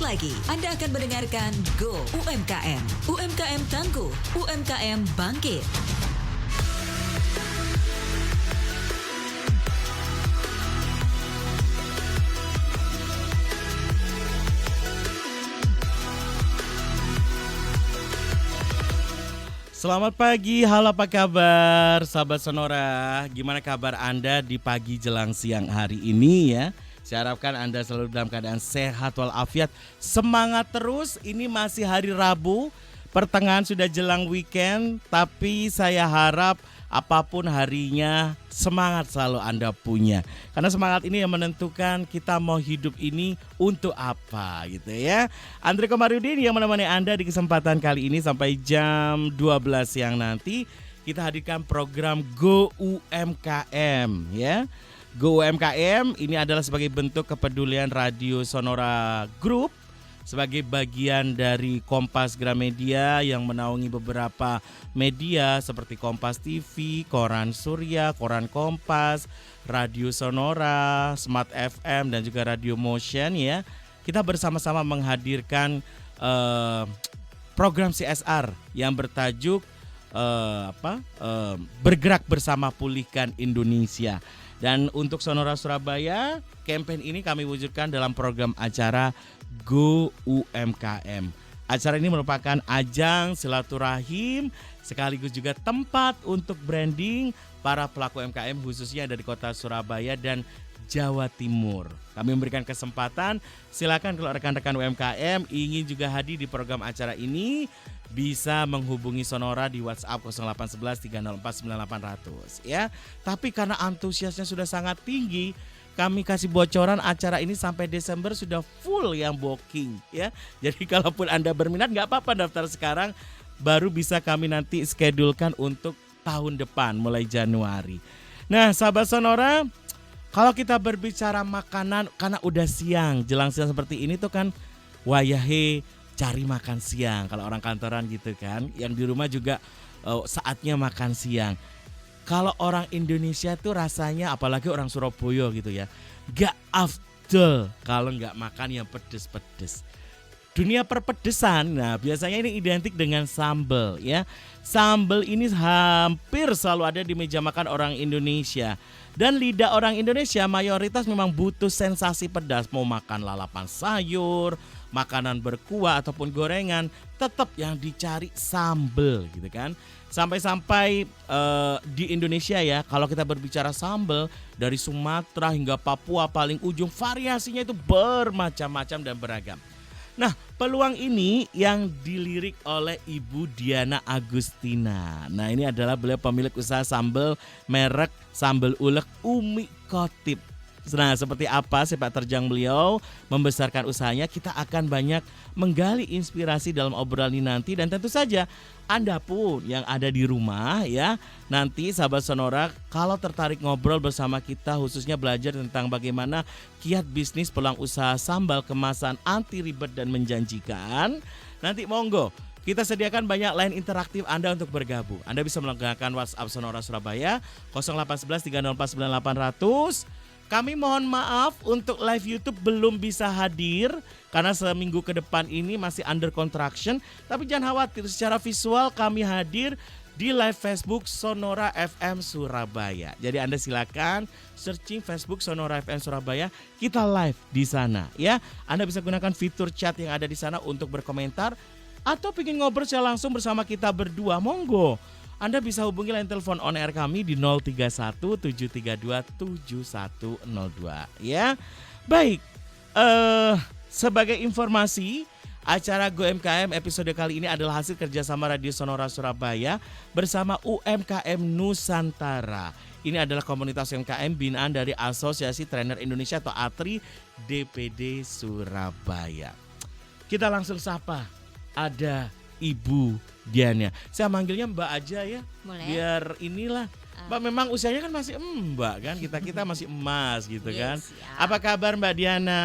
lagi, Anda akan mendengarkan Go UMKM. UMKM tangguh, UMKM bangkit. Selamat pagi, halo apa kabar sahabat Sonora? Gimana kabar Anda di pagi jelang siang hari ini ya? Saya harapkan Anda selalu dalam keadaan sehat walafiat. Semangat terus, ini masih hari Rabu, pertengahan sudah jelang weekend. Tapi saya harap apapun harinya, semangat selalu Anda punya. Karena semangat ini yang menentukan kita mau hidup ini untuk apa gitu ya. Andre Komarudin yang menemani Anda di kesempatan kali ini sampai jam 12 siang nanti. Kita hadirkan program Go UMKM ya. Go UMKM ini adalah sebagai bentuk kepedulian Radio Sonora Group sebagai bagian dari Kompas Gramedia yang menaungi beberapa media seperti Kompas TV, Koran Surya, Koran Kompas, Radio Sonora, Smart FM dan juga Radio Motion ya. Kita bersama-sama menghadirkan program CSR yang bertajuk bergerak bersama pulihkan Indonesia. Dan untuk Sonora Surabaya, campaign ini kami wujudkan dalam program acara Go UMKM. Acara ini merupakan ajang silaturahim sekaligus juga tempat untuk branding para pelaku UMKM khususnya dari kota Surabaya dan Jawa Timur. Kami memberikan kesempatan, silakan kalau rekan-rekan UMKM ingin juga hadir di program acara ini bisa menghubungi Sonora di WhatsApp 0811 304 9800 ya. Tapi karena antusiasnya sudah sangat tinggi, kami kasih bocoran acara ini sampai Desember sudah full yang booking ya. Jadi kalaupun Anda berminat nggak apa-apa daftar sekarang, baru bisa kami nanti schedulekan untuk tahun depan mulai Januari. Nah, sahabat Sonora, kalau kita berbicara makanan karena udah siang, jelang siang seperti ini tuh kan wayahe cari makan siang kalau orang kantoran gitu kan. Yang di rumah juga saatnya makan siang. Kalau orang Indonesia tuh rasanya apalagi orang Surabaya gitu ya, gak afdol kalau gak makan yang pedes-pedes. Dunia perpedesan, nah biasanya ini identik dengan sambal ya. Sambal ini hampir selalu ada di meja makan orang Indonesia. Dan lidah orang Indonesia mayoritas memang butuh sensasi pedas. Mau makan lalapan sayur, makanan berkuah ataupun gorengan, tetap yang dicari sambal gitu kan. Sampai-sampai di Indonesia ya, kalau kita berbicara sambal dari Sumatera hingga Papua paling ujung, variasinya itu bermacam-macam dan beragam. Nah, peluang ini yang dilirik oleh Ibu Diana Agustina. Nah, ini adalah beliau pemilik usaha sambal merek Sambal Ulek Umi Kotip. Nah, seperti apa sepak terjang beliau membesarkan usahanya, kita akan banyak menggali inspirasi dalam obrolan ini nanti. Dan tentu saja Anda pun yang ada di rumah ya, nanti sahabat Sonora kalau tertarik ngobrol bersama kita khususnya belajar tentang bagaimana kiat bisnis peluang usaha sambal kemasan anti ribet dan menjanjikan, nanti monggo kita sediakan banyak line interaktif Anda untuk bergabung. Anda bisa menggunakan WhatsApp Sonora Surabaya 0811 304 9800. Kami mohon maaf untuk live YouTube belum bisa hadir karena seminggu ke depan ini masih under construction. Tapi jangan khawatir, secara visual kami hadir di live Facebook Sonora FM Surabaya. Jadi Anda silakan searching Facebook Sonora FM Surabaya, kita live di sana ya. Anda bisa gunakan fitur chat yang ada di sana untuk berkomentar atau ingin ngobrol secara langsung bersama kita berdua, monggo. Anda bisa hubungi line telepon on air kami di 031 732 7102 ya. Baik, sebagai informasi, acara Go UMKM episode kali ini adalah hasil kerjasama Radio Sonora Surabaya bersama UMKM Nusantara. Ini adalah komunitas UMKM binaan dari Asosiasi Trainer Indonesia atau ATRI DPD Surabaya. Kita langsung sapa, ada Ibu Diana. Saya manggilnya Mbak aja ya. Boleh. Biar inilah. Mbak memang usianya kan masih Mbak kan. Kita masih emas gitu kan. Siap. Apa kabar Mbak Diana?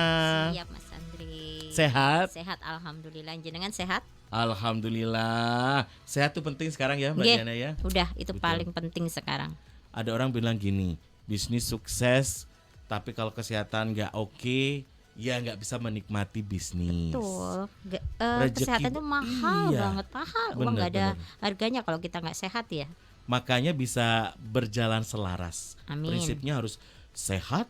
Siap Mas Andri. Sehat? Sehat alhamdulillah. Jenengan sehat? Alhamdulillah. Sehat tuh penting sekarang ya Mbak Diana ya. Udah itu Betul. paling penting sekarang. Ada orang bilang gini, bisnis sukses tapi kalau kesehatan gak oke, ya nggak bisa menikmati bisnis. Betul. Rezeki, Kesehatan itu mahal iya. banget, mahal. Uang Bener, nggak ada bener. harganya kalau kita nggak sehat ya. Makanya bisa berjalan selaras. Amin. Prinsipnya harus sehat,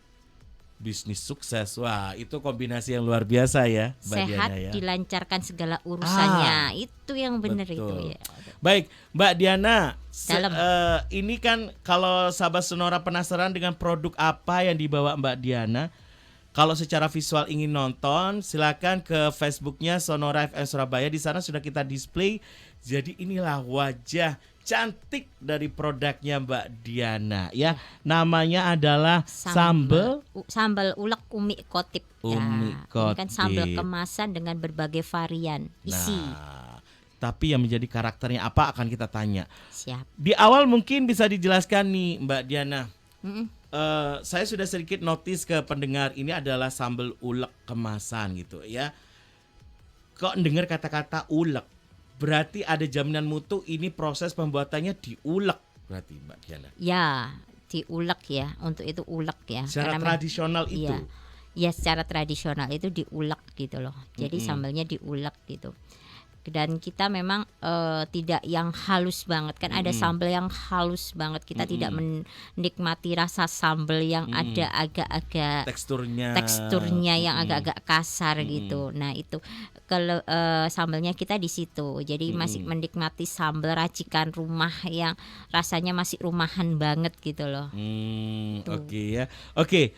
bisnis sukses. Wah, itu kombinasi yang luar biasa ya, Mbak Sehat, Diana ya. dilancarkan segala urusannya. Itu yang benar itu Betul. ya. Baik, Mbak Diana, Dalam. ini kan kalau sahabat Sonora penasaran dengan produk apa yang dibawa Mbak Diana, kalau secara visual ingin nonton, silakan ke Facebooknya Sonora FM Surabaya. Di sana sudah kita display. Jadi inilah wajah cantik dari produknya Mbak Diana ya. Namanya adalah sambal Sambal ulek umi kotip. Umi Ini kan sambal kotip. kemasan dengan berbagai varian isi. Nah, tapi yang menjadi karakternya apa akan kita tanya. Siap. Di awal mungkin bisa dijelaskan nih Mbak Diana. Mm-mm. Saya sudah sedikit notice ke pendengar, ini adalah sambal ulek kemasan gitu ya. Kok dengar kata-kata ulek, berarti ada jaminan mutu ini proses pembuatannya diulek berarti Mbak Diana. Ya, diulek ya. Untuk itu ulek ya. Secara Karena tradisional itu. Iya. Ya secara tradisional itu diulek gitu loh. Jadi sambalnya diulek gitu. Dan kita memang tidak yang halus banget kan, ada sambal yang halus banget. Kita tidak menikmati rasa sambal yang ada agak-agak teksturnya yang agak-agak kasar gitu. Nah itu kalau sambalnya kita di situ. Jadi masih menikmati sambal racikan rumah yang rasanya masih rumahan banget gitu loh. Oke ya. Oke.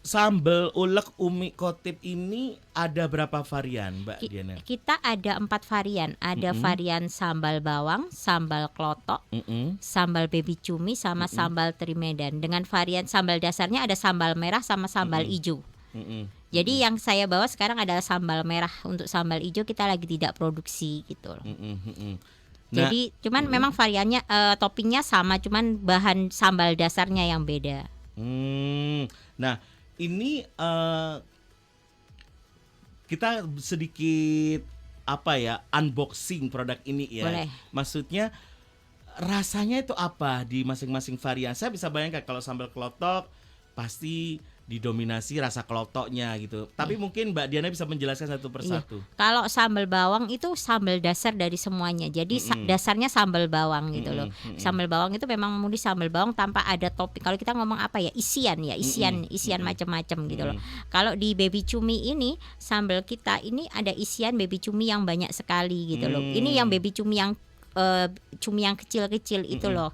Sambal ulek umi kotip ini ada berapa varian Mbak Diana? Kita ada 4 varian. Ada varian sambal bawang, sambal klotok, sambal baby cumi, sama sambal teri Medan. Dengan varian sambal dasarnya ada sambal merah sama sambal hijau. Jadi yang saya bawa sekarang adalah sambal merah. Untuk sambal hijau kita lagi tidak produksi gitu loh. Jadi cuman memang variannya toppingnya sama, cuman bahan sambal dasarnya yang beda. Nah ini kita sedikit unboxing produk ini ya. Boleh. Maksudnya rasanya itu apa di masing-masing varian? Saya bisa bayangkan kalau sambal klotok pasti didominasi rasa kelotoknya gitu. Tapi mungkin Mbak Diana bisa menjelaskan satu persatu. Kalau sambal bawang itu sambal dasar dari semuanya. Jadi dasarnya sambal bawang gitu loh. Sambal bawang itu memang murni sambal bawang tanpa ada topping. Kalau kita ngomong isian macam-macam gitu loh. Kalau di baby cumi ini sambal kita ini ada isian baby cumi yang banyak sekali gitu loh. Ini yang baby cumi yang kecil-kecil itu loh,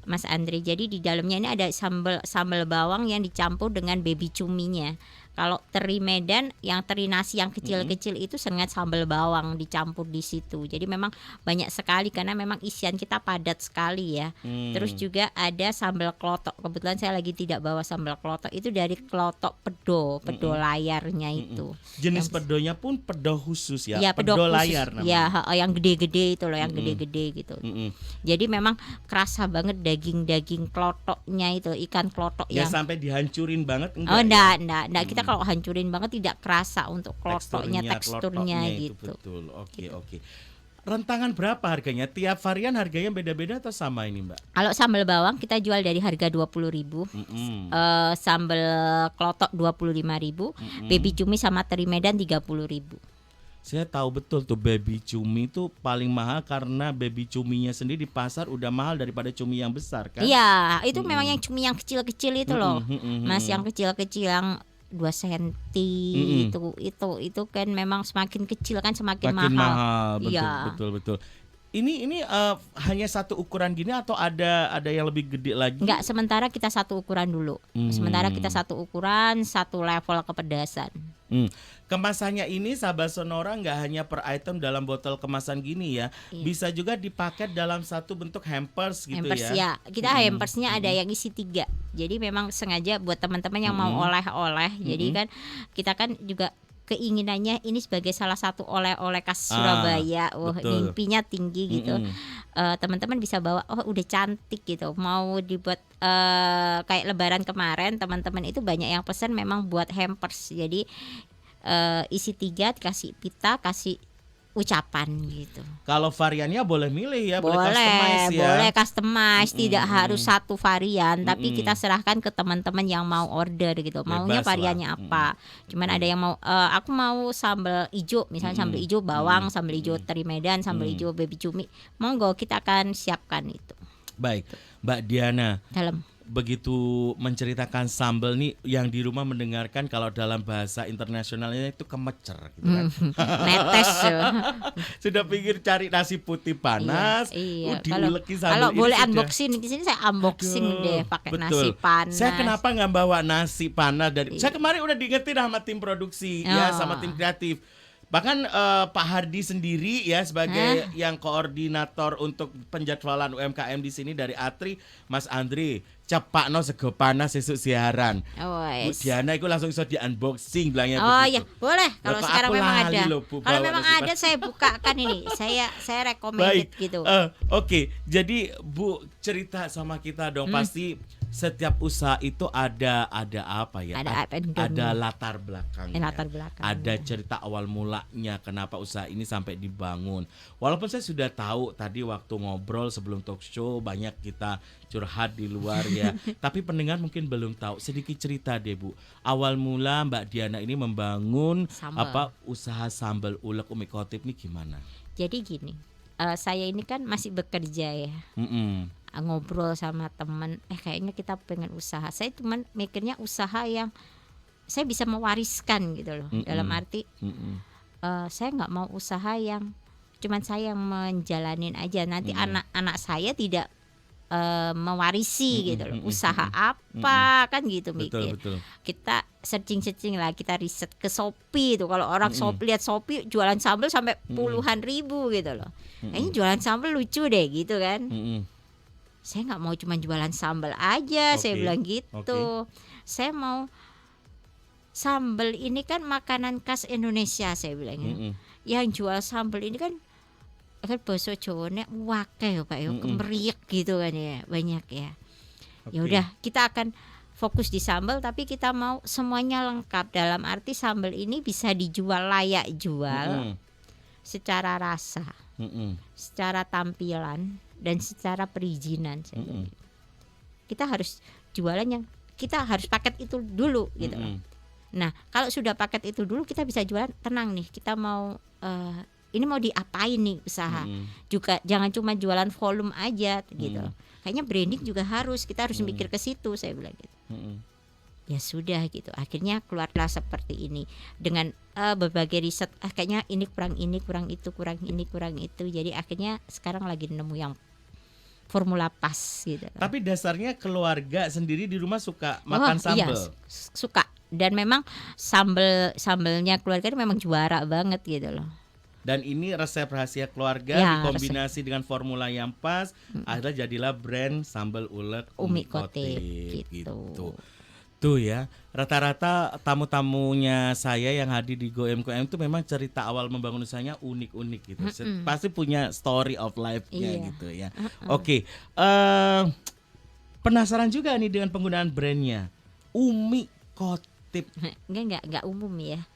Mas Andre. Jadi di dalamnya ini ada sambal bawang yang dicampur dengan baby cuminya. Kalau teri Medan yang teri nasi yang kecil-kecil itu dengan sambal bawang dicampur di situ. Jadi memang banyak sekali karena memang isian kita padat sekali ya. Terus juga ada sambal klotok. Kebetulan saya lagi tidak bawa sambal klotok, itu dari klotok pedo layarnya itu. Jenis pedonya pun pedo khusus ya. Ya, pedo khusus. layar namanya. Ya, yang gede-gede itu loh, yang gede-gede gitu. Jadi memang kerasa banget daging klotoknya itu, ikan klotok Ya yang sampai dihancurin banget enggak? Oh enggak. Kita kalau hancurin banget tidak kerasa untuk klotoknya, teksturnya itu gitu. betul. Oke. Rentangan berapa harganya? Tiap varian harganya beda-beda atau sama ini, Mbak? Kalau sambal bawang kita jual dari harga 20.000. Sambal klotok 25.000. Baby cumi sama teri Medan 30.000. Saya tahu betul tuh baby cumi itu paling mahal karena baby cuminya sendiri di pasar udah mahal daripada cumi yang besar kan? Iya, itu memang yang cumi yang kecil-kecil itu loh. Mas, yang kecil-kecil yang 2 cm itu kan memang semakin kecil kan semakin mahal. Betul. Ini hanya satu ukuran gini atau ada yang lebih gede lagi? Enggak, sementara kita satu ukuran dulu. Sementara kita satu ukuran, satu level kepedasan. Kemasannya ini sahabat Sonora nggak hanya per item dalam botol kemasan gini ya, bisa juga dipaket dalam satu bentuk hampers gitu ya. Kita hampersnya ada yang isi 3. Jadi memang sengaja buat teman-teman yang mau oleh-oleh. Jadi kan kita kan juga keinginannya ini sebagai salah satu oleh-oleh khas Surabaya. Mimpinya tinggi gitu. Teman-teman bisa bawa, udah cantik gitu. Mau dibuat kayak lebaran kemarin, teman-teman itu banyak yang pesan memang buat hampers. Jadi isi 3, kasih pita, kasih ucapan gitu. Kalau variannya boleh milih ya, boleh Boleh, customize ya. boleh customize, tidak harus satu varian, tapi Mm-mm. kita serahkan ke teman-teman yang mau order gitu. Maunya Bebas lah. variannya apa? Cuman ada yang mau aku mau sambal ijo, misalnya sambal ijo bawang, sambal ijo teri Medan, sambal ijo baby cumi. Monggo kita akan siapkan itu. Baik, Mbak Diana, Dalam begitu menceritakan sambal nih yang di rumah mendengarkan kalau dalam bahasa internasionalnya itu kemecer gitu kan. netes. Sudah pikir cari nasi putih panas, Iya. diuleki sambal Kalau ini boleh sudah. unboxing di sini saya unboxing Aduh, deh pakai betul. nasi panas. Saya kenapa nggak bawa nasi panas dari? Saya kemarin udah diingetin sama tim produksi ya, Oh. sama tim kreatif. Bahkan Pak Hardi sendiri ya sebagai yang koordinator untuk penjadwalan UMKM di sini dari Atri, Mas Andri, cepakno sego panas sesuk siaran. Oh, Bu yes. Diana itu langsung iso di unboxing bilangnya Oh begitu. ya, boleh kalau Kok sekarang aku memang lali ada. loh, Bu, Kalau bawa memang nasi ada panas. saya bukakan ini. Saya recommended Baik, gitu. Oke. Jadi Bu cerita sama kita dong. Pasti setiap usaha itu ada apa ya? Ada up and down-nya. Ada latar belakangnya. Latar belakang. Ada cerita awal mulanya kenapa usaha ini sampai dibangun. Walaupun saya sudah tahu tadi waktu ngobrol sebelum talk show banyak kita curhat di luar ya. Tapi pendengar mungkin belum tahu. Sedikit cerita deh Bu. Awal mula Mbak Diana ini membangun Sambal. usaha sambal ulek Umi Khotib nih gimana? Jadi gini, saya ini kan masih bekerja ya. Mm-mm. Ngobrol sama teman, kayaknya kita pengen usaha. Saya cuman mikirnya usaha yang saya bisa mewariskan gitu loh. Dalam arti saya nggak mau usaha yang cuman saya yang menjalanin aja. Nanti anak-anak saya tidak mewarisi gitu loh. Usaha apa kan gitu mikir. Betul. Kita searching lah, kita riset ke Shopee itu. Kalau orang lihat Shopee jualan sambal sampai puluhan ribu gitu loh. Kayaknya jualan sambal lucu deh gitu kan. Saya nggak mau cuma jualan sambal aja, saya Oke, bilang gitu. Saya mau sambal ini kan makanan khas Indonesia, saya bilang. Yang jual sambal ini kan bahasa Jawanya wakeh ya Pak ya, kemeriek gitu kan ya, banyak ya. Ya udah, kita akan fokus di sambal tapi kita mau semuanya lengkap. Dalam arti sambal ini bisa dijual layak jual secara rasa, secara tampilan dan secara perizinan. Kita harus jualan yang kita harus paket itu dulu gitu loh. Nah, kalau sudah paket itu dulu kita bisa jualan tenang nih. Kita mau ini mau diapain nih usaha. Juga jangan cuma jualan volume aja gitu. Kayaknya branding juga harus, kita harus mikir ke situ, saya bilang gitu. Ya sudah gitu. Akhirnya keluarlah seperti ini dengan berbagai riset. Kayaknya ini, kurang itu, kurang ini, kurang itu. Jadi akhirnya sekarang lagi nemu yang formula pas gitu. Tapi dasarnya keluarga sendiri di rumah suka makan sambal. Iya, suka. Dan memang sambalnya keluarga itu memang juara banget gitu loh. Dan ini resep rahasia keluarga Ya, dikombinasi dengan formula yang pas, akhirnya jadilah brand sambal ulek Umi Khotib Khotib gitu. Tuh ya, rata-rata tamu-tamunya saya yang hadir di GoMKM itu memang cerita awal membangun usahanya unik-unik gitu. Pasti punya story of life-nya Iya. gitu ya. Oke, penasaran juga nih dengan penggunaan brandnya Umi Khotib. Enggak umum ya.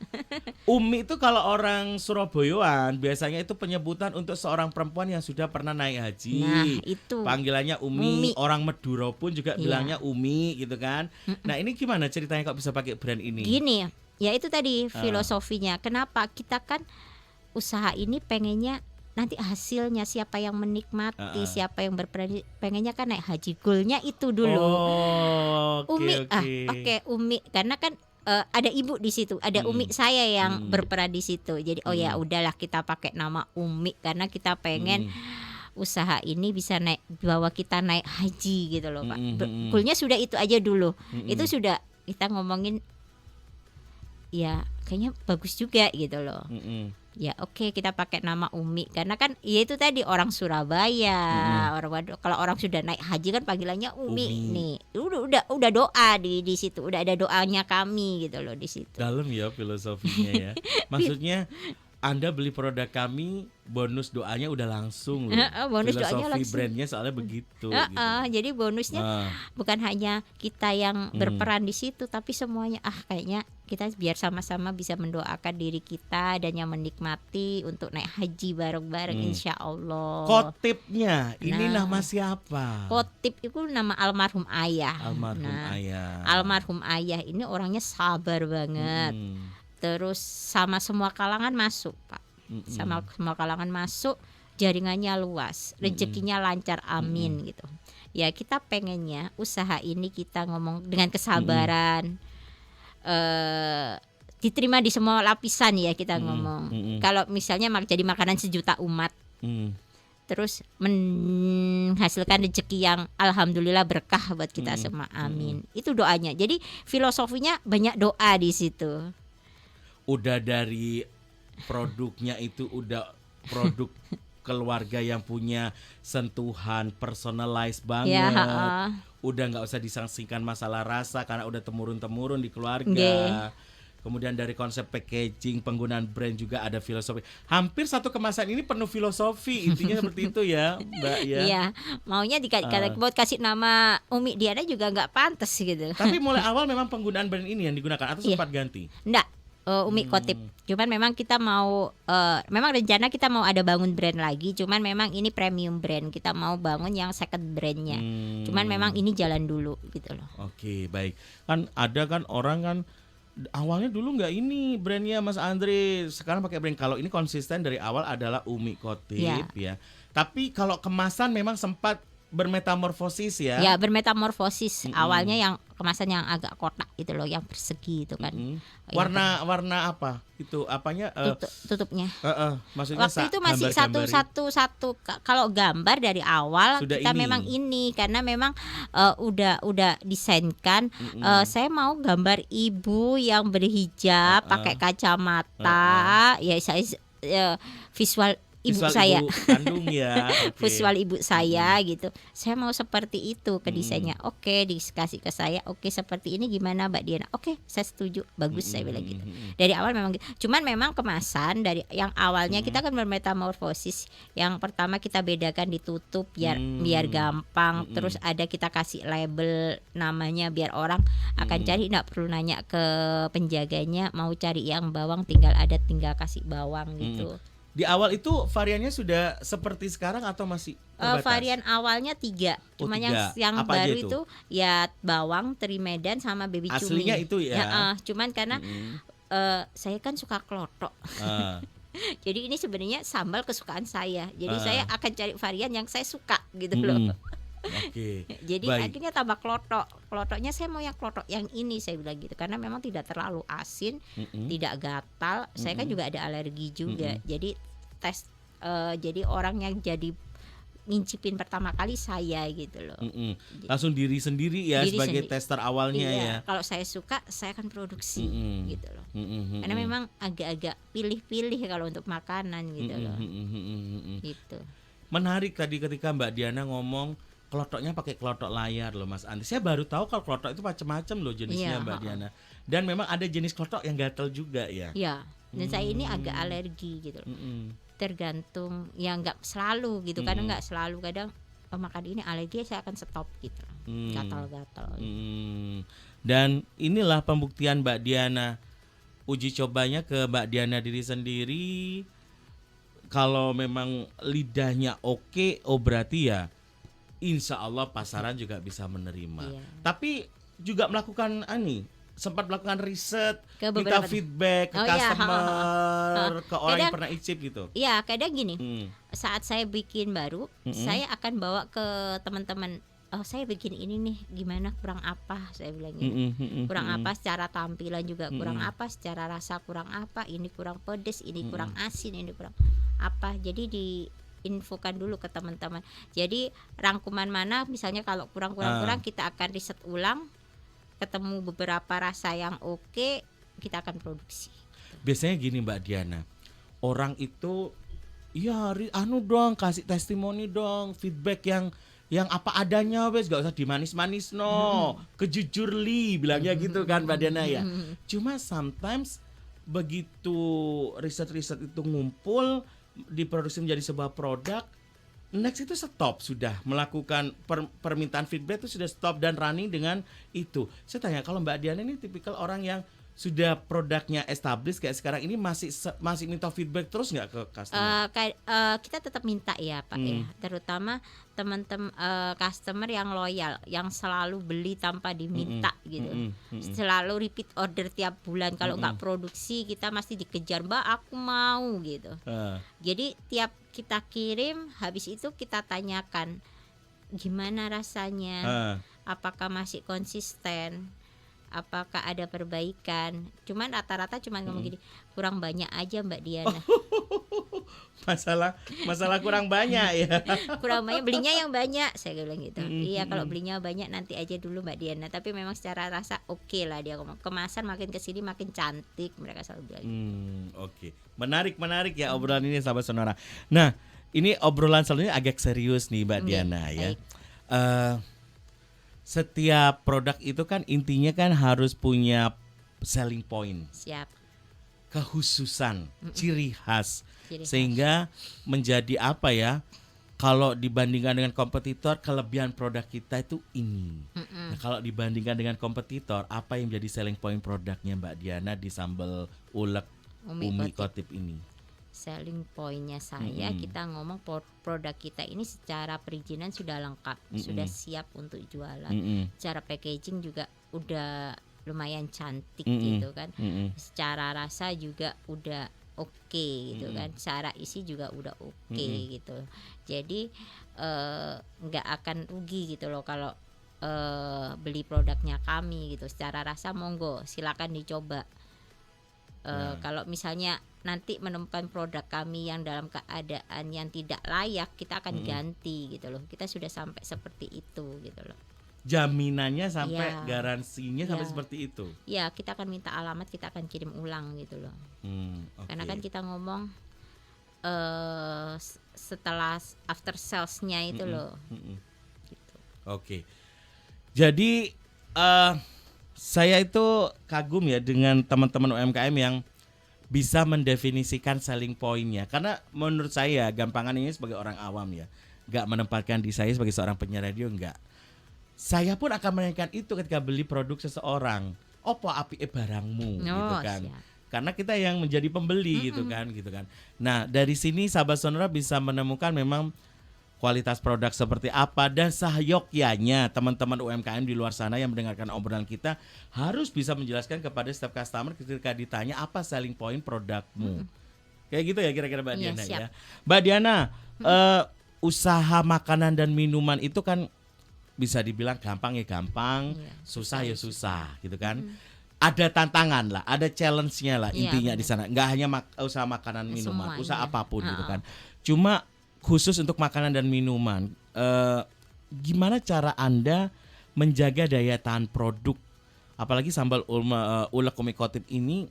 Umi itu kalau orang Surabayaan biasanya itu penyebutan untuk seorang perempuan yang sudah pernah naik haji. Nah, itu. Panggilannya Umi. Umi. Orang Madura pun juga Iya. bilangnya Umi gitu kan. Nah, ini gimana ceritanya kok bisa pakai brand ini? Gini, ya itu tadi filosofinya. Kenapa kita kan usaha ini pengennya nanti hasilnya siapa yang menikmati, siapa yang berperan, pengennya kan naik haji. Goalnya itu dulu. Oh, Umi, Umi karena kan ada ibu di situ, ada Umi saya yang berperan di situ. Jadi ya udahlah kita pakai nama Umi karena kita pengen usaha ini bisa bawa kita naik haji gitu loh Pak. Goalnya sudah itu aja dulu. Itu sudah kita ngomongin ya kayaknya bagus juga gitu loh. Ya oke, kita pakai nama Umi karena kan ya itu tadi orang Surabaya, kalau orang sudah naik haji kan panggilannya Umi. Nih. Udah doa di situ, udah ada doanya kami gitu loh di situ. Dalam ya filosofinya ya. Maksudnya Anda beli produk kami, bonus doanya udah langsung loh. Bonus doanya Filosofi langsung. brandnya soalnya begitu. Jadi bonusnya bukan hanya kita yang berperan di situ, tapi semuanya kayaknya kita biar sama-sama bisa mendoakan diri kita dan yang menikmati untuk naik haji bareng-bareng insya Allah. Khotibnya ini Nah. nama siapa? Khotib itu nama almarhum ayah. Almarhum Nah, ayah. Almarhum ayah ini orangnya sabar banget. Terus sama semua kalangan masuk, Pak. Sama semua kalangan masuk, jaringannya luas, rezekinya lancar, amin gitu. Ya kita pengennya usaha ini kita ngomong dengan kesabaran, diterima di semua lapisan ya kita ngomong. Kalau misalnya jadi makanan sejuta umat, terus menghasilkan rezeki yang alhamdulillah berkah buat kita semua, amin. Itu doanya. Jadi filosofinya banyak doa di situ. Udah dari produknya itu udah produk keluarga yang punya sentuhan personalized banget. Ya, Udah nggak usah disangsikan masalah rasa karena udah temurun-temurun di keluarga. Nggih. Kemudian dari konsep packaging, penggunaan brand juga ada filosofi. Hampir satu kemasan ini penuh filosofi, intinya seperti itu ya, Mbak ya. Iya, maunya buat kasih nama Umi Diana juga nggak pantas gitu. Tapi mulai awal memang penggunaan brand ini yang digunakan atau Iya. sempat ganti? Enggak, Umi Khotib. Cuman memang kita mau, memang rencana kita mau ada bangun brand lagi. Cuman memang ini premium brand. Kita mau bangun yang second brandnya. Cuman memang ini jalan dulu gitu loh. Oke, baik. Kan ada kan orang kan awalnya dulu nggak ini brandnya Mas Andre, sekarang pakai brand. Kalau ini konsisten dari awal adalah Umi Khotib ya. Tapi kalau kemasan memang sempat bermetamorfosis ya. Ya bermetamorfosis. Awalnya yang kemasan yang agak kotak gitu loh, yang persegi itu kan. Warna apa? Itu apanya? Tutupnya. Maksudnya Waktu itu masih gambar-gambari. satu. Kalau gambar dari awal Sudah kita ini. memang ini karena memang udah desainkan. Saya mau gambar ibu yang berhijab, pakai kacamata. Ya saya visual ibu saya. Ibu kandung ya. Oke. Visual ibu saya gitu. Saya mau seperti itu ke desainnya. Oke, dikasih ke saya. Oke, seperti ini gimana Mbak Diana? Oke, saya setuju. Bagus saya bilang gitu. Dari awal memang gitu. Cuman memang kemasan dari yang awalnya kita kan bermetamorfosis. Yang pertama kita bedakan ditutup biar gampang. Terus ada kita kasih label namanya biar orang akan cari, enggak perlu nanya ke penjaganya mau cari yang bawang tinggal kasih bawang gitu. Di awal itu variannya sudah seperti sekarang atau masih terbatas? Varian awalnya 3. Cuma tiga. yang Apa aja baru itu? itu ya bawang, teri Medan sama baby cumi. Aslinya itu ya? Cuman karena saya kan suka klotok. Jadi ini sebenarnya sambal kesukaan saya. Jadi saya akan cari varian yang saya suka gitu loh. Oke. Jadi Baik. akhirnya tambah klotok. Klotoknya saya mau yang klotok yang ini saya bilang gitu karena memang tidak terlalu asin, tidak gatal. Saya kan juga ada alergi juga. Jadi jadi orang yang jadi ngincipin pertama kali saya gitu loh. Langsung diri sendiri ya Diri sebagai sendiri. tester awalnya Iya, ya. kalau saya suka saya akan produksi gitu loh. Karena memang agak-agak pilih-pilih kalau untuk makanan gitu loh. Gitu. Menarik tadi ketika Mbak Diana ngomong kelotoknya pakai kelotok layar loh Mas Andi. Saya baru tahu kalau kelotok itu macam-macam loh jenisnya Iya, Mbak Diana. Dan memang ada jenis kelotok yang gatal juga ya. Ya, dan saya ini agak alergi gitu loh. Tergantung ya nggak selalu gitu kadang nggak selalu kadang makan ini alergi saya akan stop gitu. Gatal-gatal. Dan inilah pembuktian Mbak Diana. Uji cobanya ke Mbak Diana diri sendiri. Kalau memang lidahnya oke, oh berarti ya insya Allah pasaran juga bisa menerima. Iya. Tapi juga melakukan sempat melakukan riset, Ke minta beberapa- feedback ke Oh, iya, customer, ke orang yang Kadang- pernah icip gitu. Iya, kadang gini. Saat saya bikin baru, Mm-mm. saya akan bawa ke teman-teman. Oh, saya bikin ini nih, gimana kurang apa? Saya bilang gitu. Kurang apa secara tampilan juga kurang apa, secara rasa kurang apa, ini kurang pedes, ini kurang asin, ini kurang apa. Jadi diinfokan dulu ke teman-teman. Jadi rangkuman mana misalnya kalau kurang kita akan riset ulang, ketemu beberapa rasa yang oke, kita akan produksi. Biasanya gini Mbak Diana, orang itu ya dong kasih testimoni dong, feedback yang apa adanya wes, gak usah dimanis-manis kejujur bilangnya gitu kan Mbak Diana ya. Cuma sometimes begitu riset-riset itu ngumpul diproduksi menjadi sebuah produk, next itu stop, sudah melakukan permintaan feedback itu sudah stop dan running dengan itu. Saya tanya, kalau Mbak Diana ini tipikal orang yang sudah produknya established kayak sekarang ini masih minta feedback terus nggak ke customer? Kita tetap minta ya Pak ya, terutama teman-teman customer yang loyal, yang selalu beli tanpa diminta gitu, selalu repeat order tiap bulan. Kalau nggak produksi kita masih dikejar, Mbak aku mau gitu. Jadi tiap kita kirim, habis itu kita tanyakan gimana rasanya, apakah masih konsisten, apakah ada perbaikan. Cuman rata-rata cuman ngomong gini, kurang banyak aja Mbak Diana. Masalah kurang banyak ya. Kurang banyak, belinya yang banyak, saya bilang gitu. Iya kalau belinya banyak nanti aja dulu Mbak Diana. Tapi memang secara rasa oke lah dia ngomong. Kemasan makin kesini makin cantik, mereka selalu bilang. Oke. Menarik ya obrolan ini sahabat Sonora. Nah ini obrolan selanjutnya agak serius nih Mbak Diana ya. Setiap produk itu kan intinya kan harus punya selling point. Siap. Kekhususan, ciri khas. Sehingga menjadi apa ya? Kalau dibandingkan dengan kompetitor, kelebihan produk kita itu ini. Nah, kalau dibandingkan dengan kompetitor, apa yang menjadi selling point produknya Mbak Diana di sambal ulek Umi Kotip ini? Selling pointnya saya, kita ngomong produk kita ini secara perizinan sudah lengkap, sudah siap untuk jualan. Secara packaging juga udah lumayan cantik gitu kan. Secara rasa juga udah oke gitu kan. Secara isi juga udah oke gitu. Jadi nggak akan rugi gitu loh kalau beli produknya kami gitu. Secara rasa monggo silakan dicoba. Kalau misalnya nanti menemukan produk kami yang dalam keadaan yang tidak layak, kita akan ganti gitu loh. Kita sudah sampai seperti itu gitu loh. Jaminannya sampai garansinya sampai seperti itu. Ya, kita akan minta alamat, kita akan kirim ulang gitu loh. Karena kan kita ngomong setelah after sales-nya itu loh. Gitu. Oke. Jadi saya itu kagum ya dengan teman-teman UMKM yang bisa mendefinisikan selling point-nya. Karena menurut saya gampangan ini sebagai orang awam ya, nggak menempatkan diri saya sebagai seorang penyiar radio, nggak. Saya pun akan menanyakan itu ketika beli produk seseorang. Apa api barangmu gitu kan. Siap. Karena kita yang menjadi pembeli gitu kan. Nah dari sini sahabat Sonora bisa menemukan memang kualitas produk seperti apa, dan seyogyanya teman-teman UMKM di luar sana yang mendengarkan obrolan kita harus bisa menjelaskan kepada setiap customer ketika ditanya apa selling point produkmu. Kayak gitu ya kira-kira Mbak Diana ya. Mbak Diana, usaha makanan dan minuman itu kan bisa dibilang gampang ya gampang, susah ya susah gitu kan. Ada tantangan lah, ada challenge-nya lah intinya di sana. Nggak hanya usaha makanan minuman, usaha apapun gitu kan. Cuma khusus untuk makanan dan minuman, gimana cara Anda menjaga daya tahan produk? Apalagi sambal ulek Umi Kotip ini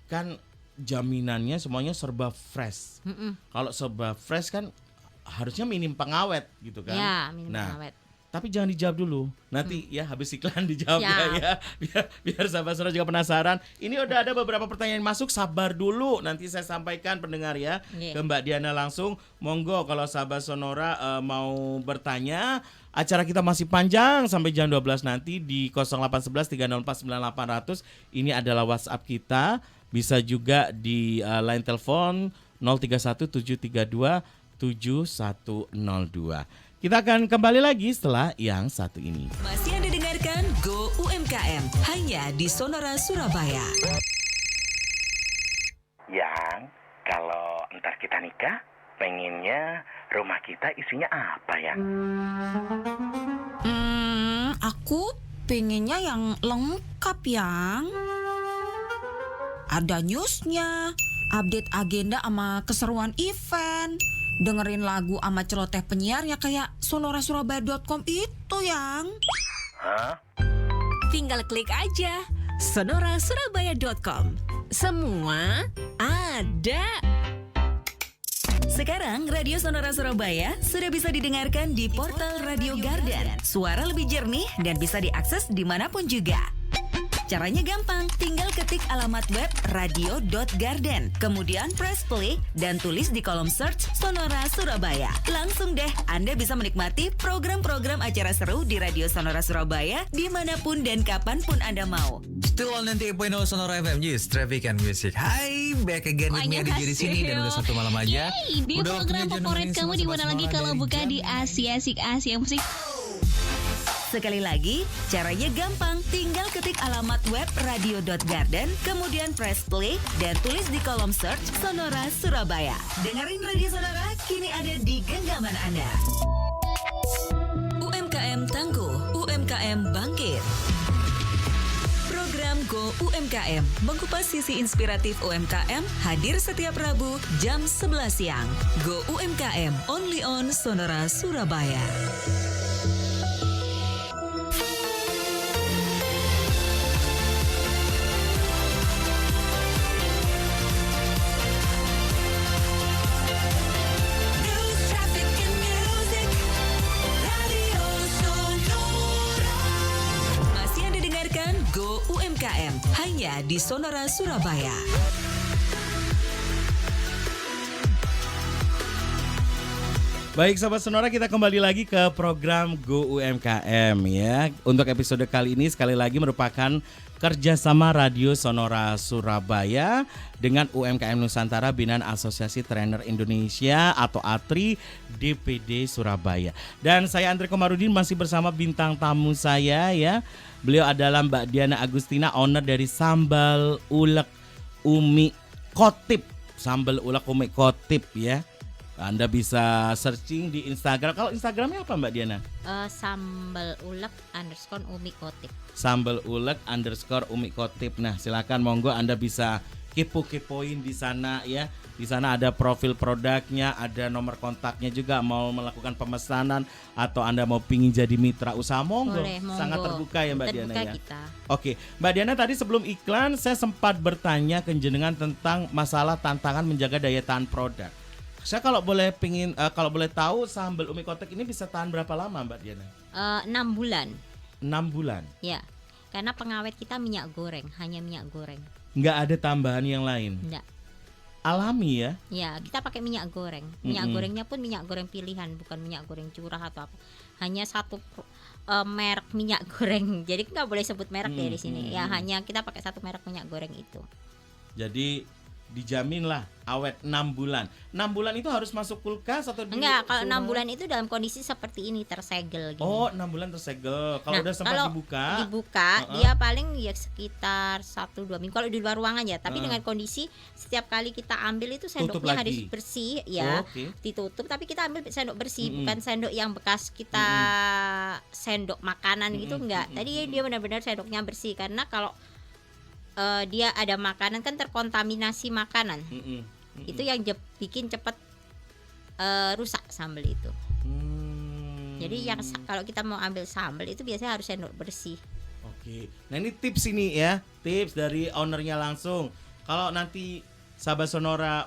kan jaminannya semuanya serba fresh. Kalau serba fresh kan harusnya minim pengawet gitu kan. Ya, minim pengawet. Tapi jangan dijawab dulu. Nanti ya habis iklan dijawab ya. Biar sahabat Sonora juga penasaran. Ini udah ada beberapa pertanyaan masuk, sabar dulu. Nanti saya sampaikan pendengar ya ke Mbak Diana langsung. Monggo kalau sahabat Sonora mau bertanya. Acara kita masih panjang sampai jam 12 nanti di 0811 304 9800. Ini adalah WhatsApp kita. Bisa juga di line telepon 031 732 7102. Kita akan kembali lagi setelah yang satu ini. Masih Anda dengarkan Go UMKM hanya di Sonora Surabaya. Yang kalau entar kita nikah, pengennya rumah kita isinya apa ya? Aku pengennya yang lengkap yang ada newsnya, update agenda sama keseruan event. Dengerin lagu sama celoteh penyiarnya kayak sonorasurabaya.com itu yang. Hah? Tinggal klik aja sonorasurabaya.com. Semua ada. Sekarang Radio Sonora Surabaya sudah bisa didengarkan di portal Radio Garden. Suara lebih jernih dan bisa diakses dimanapun juga. Caranya gampang, tinggal ketik alamat web radio.garden, kemudian press play dan tulis di kolom search Sonora Surabaya. Langsung deh, Anda bisa menikmati program-program acara seru di Radio Sonora Surabaya dimanapun dan kapanpun Anda mau. Still on 98.0 Sonora FM News, Traffic and Music. Hai, back again with me Adi di sini dan udah satu malam aja. Yeay, di Udah program waktunya favorit Journey kamu sama di mana lagi Sonora kalau dari buka di jam Asia Musik. Sekali lagi, caranya gampang. Tinggal ketik alamat web radio.garden, kemudian press play dan tulis di kolom search Sonora Surabaya. Dengerin Radio Sonora kini ada di genggaman Anda. UMKM Tangguh, UMKM Bangkit. Program Go UMKM mengupas sisi inspiratif UMKM hadir setiap Rabu jam 11 siang. Go UMKM, only on Sonora Surabaya. Go UMKM hanya di Sonora Surabaya. Baik sahabat Sonora, kita kembali lagi ke program Go UMKM ya. Untuk episode kali ini sekali lagi merupakan kerjasama Radio Sonora Surabaya dengan UMKM Nusantara binaan Asosiasi Trainer Indonesia atau ATRI DPD Surabaya. Dan saya Andre Komarudin masih bersama bintang tamu saya ya. Beliau adalah Mbak Diana Agustina, owner dari Sambal Ulek Umi Kotip. Sambal Ulek Umi Kotip ya. Anda bisa searching di Instagram. Kalau Instagramnya apa Mbak Diana? Sambal ulek _Umi Kotip. Sambal Ulek _Umi Kotip. Nah silakan monggo Anda bisa kepo-kepoin di sana ya. Di sana ada profil produknya, ada nomor kontaknya juga. Mau melakukan pemesanan atau Anda mau pingin jadi mitra usaha, monggo. Monggo. Sangat terbuka ya Mbak Diana Terbuka ya. kita. Oke, Mbak Diana tadi sebelum iklan saya sempat bertanya ke jenengan tentang masalah tantangan menjaga daya tahan produk. Saya kalau boleh tahu sambal Umi Kotip ini bisa tahan berapa lama Mbak Diana? 6 bulan. 6 bulan. Ya. Karena pengawet kita minyak goreng, hanya minyak goreng. Nggak ada tambahan yang lain. Enggak. Alami ya? Ya, kita pakai minyak goreng. Minyak gorengnya pun minyak goreng pilihan, bukan minyak goreng curah atau apa. Hanya satu merek minyak goreng. Jadi nggak boleh sebut merek ya di sini. Ya, hanya kita pakai satu merek minyak goreng itu. Jadi dijamin lah awet 6 bulan. 6 bulan itu harus masuk kulkas atau Enggak, kalau 6 suhu? bulan itu dalam kondisi seperti ini, tersegel gini. Oh, 6 bulan tersegel. Kalau udah sempat kalau dibuka, dia paling ya sekitar 1-2 minggu kalau di luar ruangan ya. Tapi dengan kondisi setiap kali kita ambil itu sendoknya lagi. harus bersih ya. Oh, oke. Ditutup, tapi kita ambil sendok bersih, bukan sendok yang bekas kita sendok makanan gitu enggak. Tadi dia benar-benar sendoknya bersih karena kalau dia ada makanan kan terkontaminasi makanan. Itu yang bikin cepat rusak sambal itu. Jadi yang kalau kita mau ambil sambal itu biasanya harus sendok bersih. Oke. Nah ini tips ini ya, tips dari ownernya langsung. Kalau nanti sahabat Sonora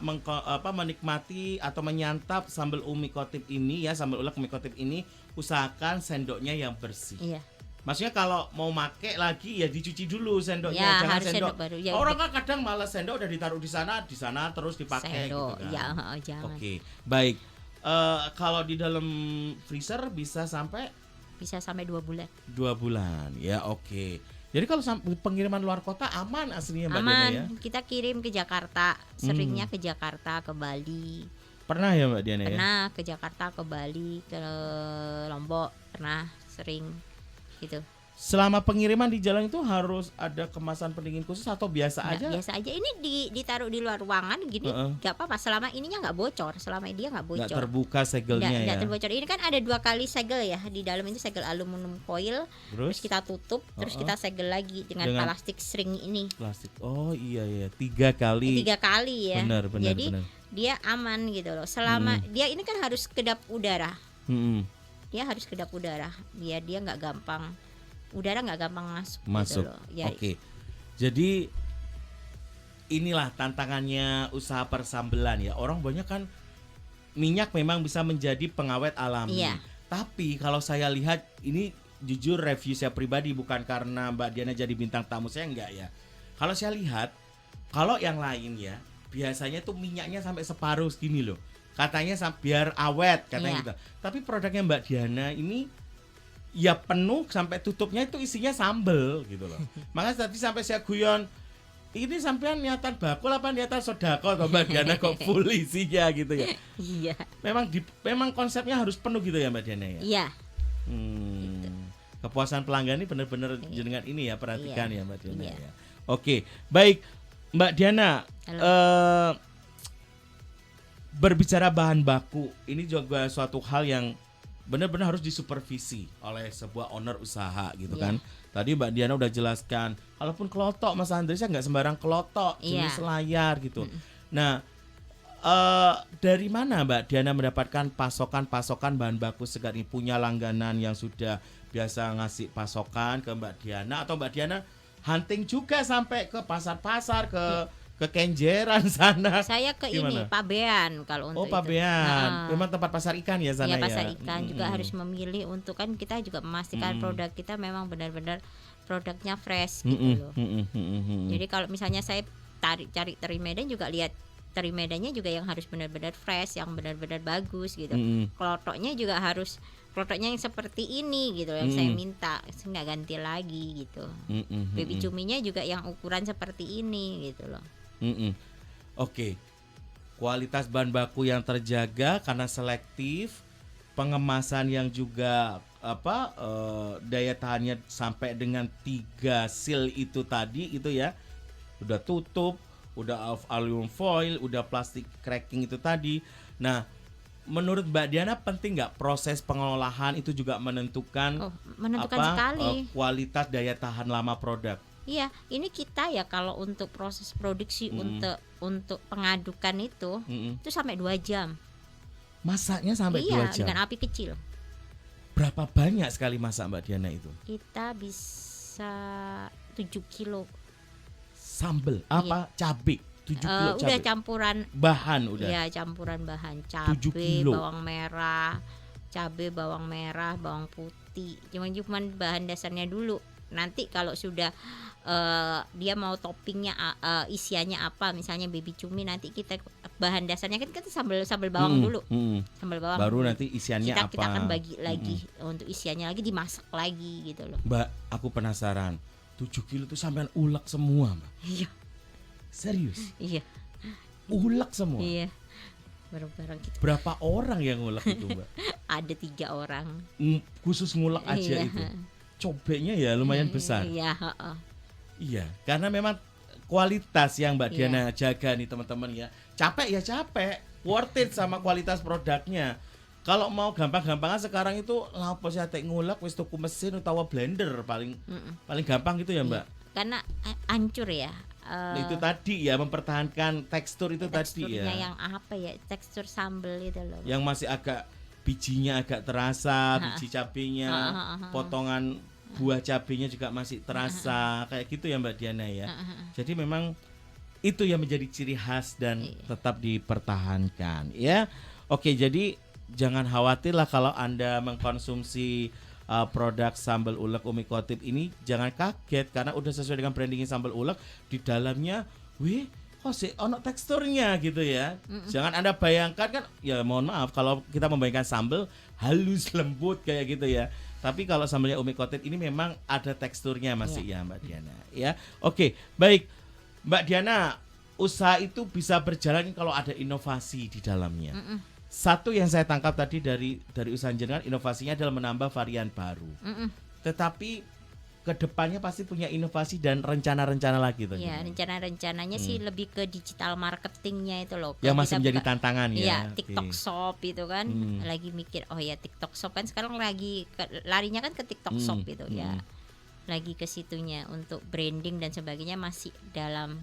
menikmati atau menyantap sambal Umi Kotip ini ya, sambal ulek Umi Kotip ini, usahakan sendoknya yang bersih. Iya. Maksudnya kalau mau make lagi ya dicuci dulu sendoknya, Ya, jangan harus sendok baru. Ya, orang kan kadang malas sendok udah ditaruh di sana terus dipakai sendok, gitu kan. ya jangan. Oke, baik. Kalau di dalam freezer bisa sampai 2 bulan. 2 bulan. Ya, oke. Jadi kalau pengiriman luar kota aman aslinya Mbak Diana Aman, ya? kita kirim ke Jakarta, seringnya ke Jakarta, ke Bali. Pernah ya Mbak Diana ya? Pernah ke Jakarta, ke Bali, ke Lombok, pernah sering gitu. Selama pengiriman di jalan itu harus ada kemasan pendingin khusus atau biasa Nggak, aja? biasa aja. Ini ditaruh di luar ruangan gini, nggak apa-apa. Selama ininya nggak bocor, selama dia nggak bocor. Nggak terbuka segelnya Nggak ya? terbocor. Ini kan ada 2 kali segel ya. Di dalam itu segel aluminium foil. Terus kita tutup, terus kita segel lagi dengan plastik string ini. Plastik. Oh iya 3 kali. 3 kali ya. Benar. Jadi dia aman gitu loh. Selama dia ini kan harus kedap udara. Dia harus kedap udara biar dia nggak gampang. Udara nggak gampang masuk. Gitu loh. Ya. Oke. Jadi inilah tantangannya usaha persambelan ya. Orang banyak kan minyak memang bisa menjadi pengawet alami. Iya. Tapi kalau saya lihat ini jujur review saya pribadi, bukan karena Mbak Diana jadi bintang tamu, saya enggak ya. Kalau saya lihat, kalau yang lain ya biasanya tuh minyaknya sampai separuh segini loh. Katanya biar awet katanya Iya. gitu. Tapi produknya Mbak Diana ini ya penuh sampai tutupnya itu isinya sambel gitu loh. Makanya tadi sampai saya guyon, ini sampean niatan bakul apa niatan sodako atau Mbak Diana kok full isinya gitu ya. Iya. Memang konsepnya harus penuh gitu ya Mbak Diana ya. Iya. Kepuasan pelanggan ini benar-benar jenengan ini ya perhatikan ya Mbak Diana Iya. ya. Oke, baik Mbak Diana. Halo. Berbicara bahan baku, ini juga suatu hal yang benar-benar harus disupervisi oleh sebuah owner usaha gitu Iya. kan. Tadi Mbak Diana udah jelaskan, walaupun kelotok Mas Andres nggak sembarang kelotok, jenis Iya. layar gitu. Nah, dari mana Mbak Diana mendapatkan pasokan bahan baku segar ini? Punya langganan yang sudah biasa ngasih pasokan ke Mbak Diana, atau Mbak Diana hunting juga sampai ke pasar-pasar, ke Kenjeran sana? Saya ke Gimana? ini Pabean kalau untuk Oh, Pabean. itu. Memang tempat pasar ikan ya sana Ya ya. pasar ikan juga harus memilih untuk kan kita juga memastikan produk kita memang benar-benar produknya fresh gitu loh. Jadi kalau misalnya saya cari teri Medan juga lihat teri Medannya juga yang harus benar-benar fresh, yang benar-benar bagus gitu. Kelotoknya juga harus kelotoknya yang seperti ini gitu yang saya minta, saya nggak ganti lagi gitu. Baby cuminya juga yang ukuran seperti ini gitu loh. Oke. Kualitas bahan baku yang terjaga karena selektif, pengemasan yang juga daya tahannya sampai dengan 3 seal itu tadi itu ya. Udah tutup, udah aluminium foil, udah plastik cracking itu tadi. Nah, menurut Mbak Diana penting nggak proses pengolahan itu juga menentukan Sekali. kualitas daya tahan lama produk? Iya, ini kita ya kalau untuk proses produksi untuk pengadukan itu sampai 2 jam. Masaknya sampai 2 Iya, jam. dengan api kecil. Berapa banyak sekali masak Mbak Diana itu? Kita bisa 7 kilo. Sambel apa? Cabai 7 kilo Udah cabai. campuran Bahan udah. ya campuran bahan 7 cabai, kilo. bawang merah, bawang putih. Cuman bahan dasarnya dulu. Nanti kalau sudah dia mau toppingnya isiannya apa, misalnya baby cumi, nanti kita bahan dasarnya kan kita sambal bawang dulu. Sambal bawang. Baru dulu. nanti isiannya apa? Kita akan bagi lagi untuk isiannya lagi dimasak lagi gitu loh. Mbak, aku penasaran. 7 kilo itu sampean ulek semua, Mbak. Iya. Serius? Iya. Ulek semua. Iya. Barang-barang gitu. Berapa orang yang ngulek itu, Mbak? Ada 3 orang. Khusus ngulek aja Iya. itu. Cobeknya ya lumayan besar. Iya, heeh. Iya, karena memang kualitas yang Mbak Diana jaga nih teman-teman ya. Capek ya capek, worth it sama kualitas produknya. Kalau mau gampang-gampangan sekarang itu lapo sih tek ngulek wis tuku mesin utawa blender paling gampang gitu ya, Mbak. Karena hancur ya. Nah, itu tadi ya mempertahankan tekstur itu tadi teksturnya ya. yang apa ya, tekstur sambal itu loh. Yang masih agak bijinya agak terasa, biji cabenya, potongan buah cabenya juga masih terasa kayak gitu ya Mbak Diana ya. Jadi memang itu yang menjadi ciri khas dan tetap dipertahankan ya. Oke, jadi jangan khawatir lah kalau Anda mengkonsumsi produk sambal ulek Umi Khotib ini, jangan kaget karena udah sesuai dengan brandingnya sambal ulek, di dalamnya wih kok sih ono teksturnya gitu ya. Jangan Anda bayangkan kan, ya mohon maaf kalau kita membayangkan sambal halus lembut kayak gitu ya. Tapi kalau sambalnya Umi Khotib ini memang ada teksturnya masih ya Mbak Diana ya. Oke, baik Mbak Diana, usaha itu bisa berjalan kalau ada inovasi di dalamnya. Satu yang saya tangkap tadi dari usaha jenengan, inovasinya adalah menambah varian baru. Tetapi kedepannya pasti punya inovasi dan rencana-rencana lagi tuh. Ya, rencana-rencananya sih lebih ke digital marketingnya itu loh. Yang Kalau masih kita menjadi buka- tantangan ya. Iya, TikTok Shop itu kan lagi mikir, oh ya TikTok Shop kan sekarang lagi larinya kan ke TikTok Shop itu ya. Lagi ke situnya untuk branding dan sebagainya masih dalam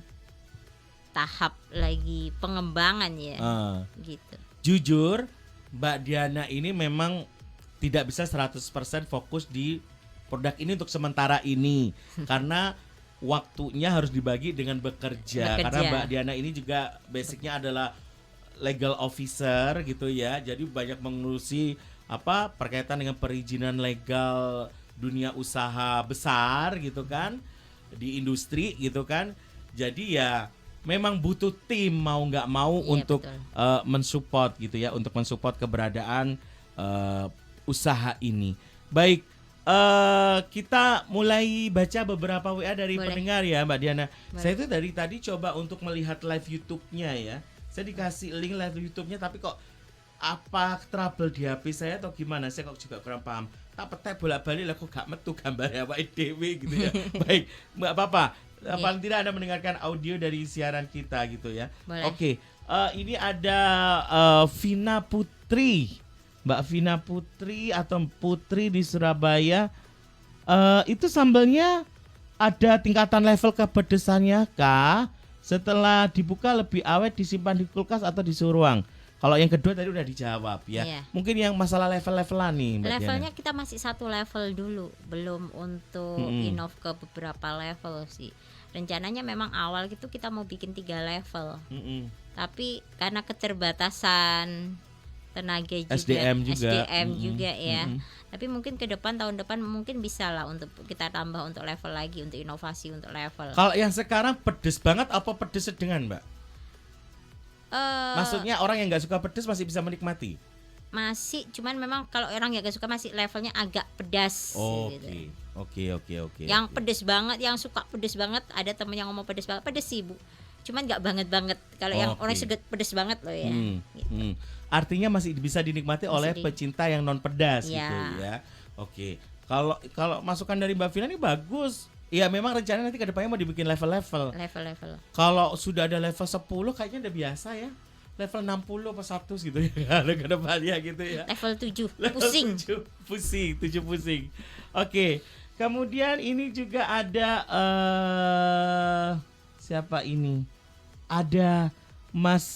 tahap lagi pengembangan ya. Gitu. Jujur, Mbak Diana ini memang tidak bisa 100% fokus di produk ini untuk sementara ini karena waktunya harus dibagi dengan bekerja. Karena Mbak Diana ini juga basicnya adalah legal officer gitu ya. Jadi banyak mengurusi berkaitan dengan perizinan legal dunia usaha besar gitu kan, di industri gitu kan. Jadi ya memang butuh tim mau nggak mau Iya, untuk betul. mensupport gitu ya, untuk mensupport keberadaan usaha ini. Baik, kita mulai baca beberapa WA dari Boleh. pendengar ya Mbak Diana. Boleh. Saya itu dari tadi coba untuk melihat live YouTube-nya ya. Saya dikasih link live YouTube-nya tapi kok apa trouble di HP saya atau gimana? Saya kok juga kurang paham. Tak petek bolak-balik lah kok gak metu gambarnya awake dhewe gitu ya. Baik, nggak apa-apa. Iya. Paling tidak Anda mendengarkan audio dari siaran kita gitu ya. Boleh. Oke, ini ada Vina Putri. Mbak Vina Putri atau Putri di Surabaya. Itu sambelnya ada tingkatan level kepedesannya kah? Setelah dibuka lebih awet disimpan di kulkas atau di suhu ruang? Kalau yang kedua tadi udah dijawab ya. Iya. Mungkin yang masalah level-levelan nih Mbak Levelnya Diana. kita masih satu level dulu, belum untuk innov ke beberapa level sih. Rencananya memang awal gitu kita mau bikin 3 level. Mm-mm. Tapi karena keterbatasan tenaga juga, SDM juga. juga ya. Mm-mm. Tapi mungkin ke depan tahun depan mungkin bisa lah untuk kita tambah untuk level lagi, untuk inovasi untuk level. Kalau yang sekarang pedes banget apa pedes sedengan Mbak? Maksudnya orang yang nggak suka pedes masih bisa menikmati. Masih, cuman memang kalau orang yang gak suka masih levelnya agak pedas. gitu. Oke. Yang pedes banget, yang suka pedes banget, ada temen yang ngomong pedes banget, pedes sih Bu. Cuman nggak banget. Kalau yang Oke. orang seget pedes banget loh ya. Gitu. Artinya masih bisa dinikmati oleh pecinta yang non pedas Ya. gitu ya. Oke. Kalau masukan dari Mbak Vina ini bagus. Ya memang rencana nanti ke depannya mau dibikin level-level. Level-level. Kalau sudah ada level 10 kayaknya udah biasa ya. Level 60 apa 100 gitu ya. Ada ke depannya gitu ya. Level 7, Level pusing. 7 pusing. Oke. Kemudian ini juga ada siapa ini? Ada Mas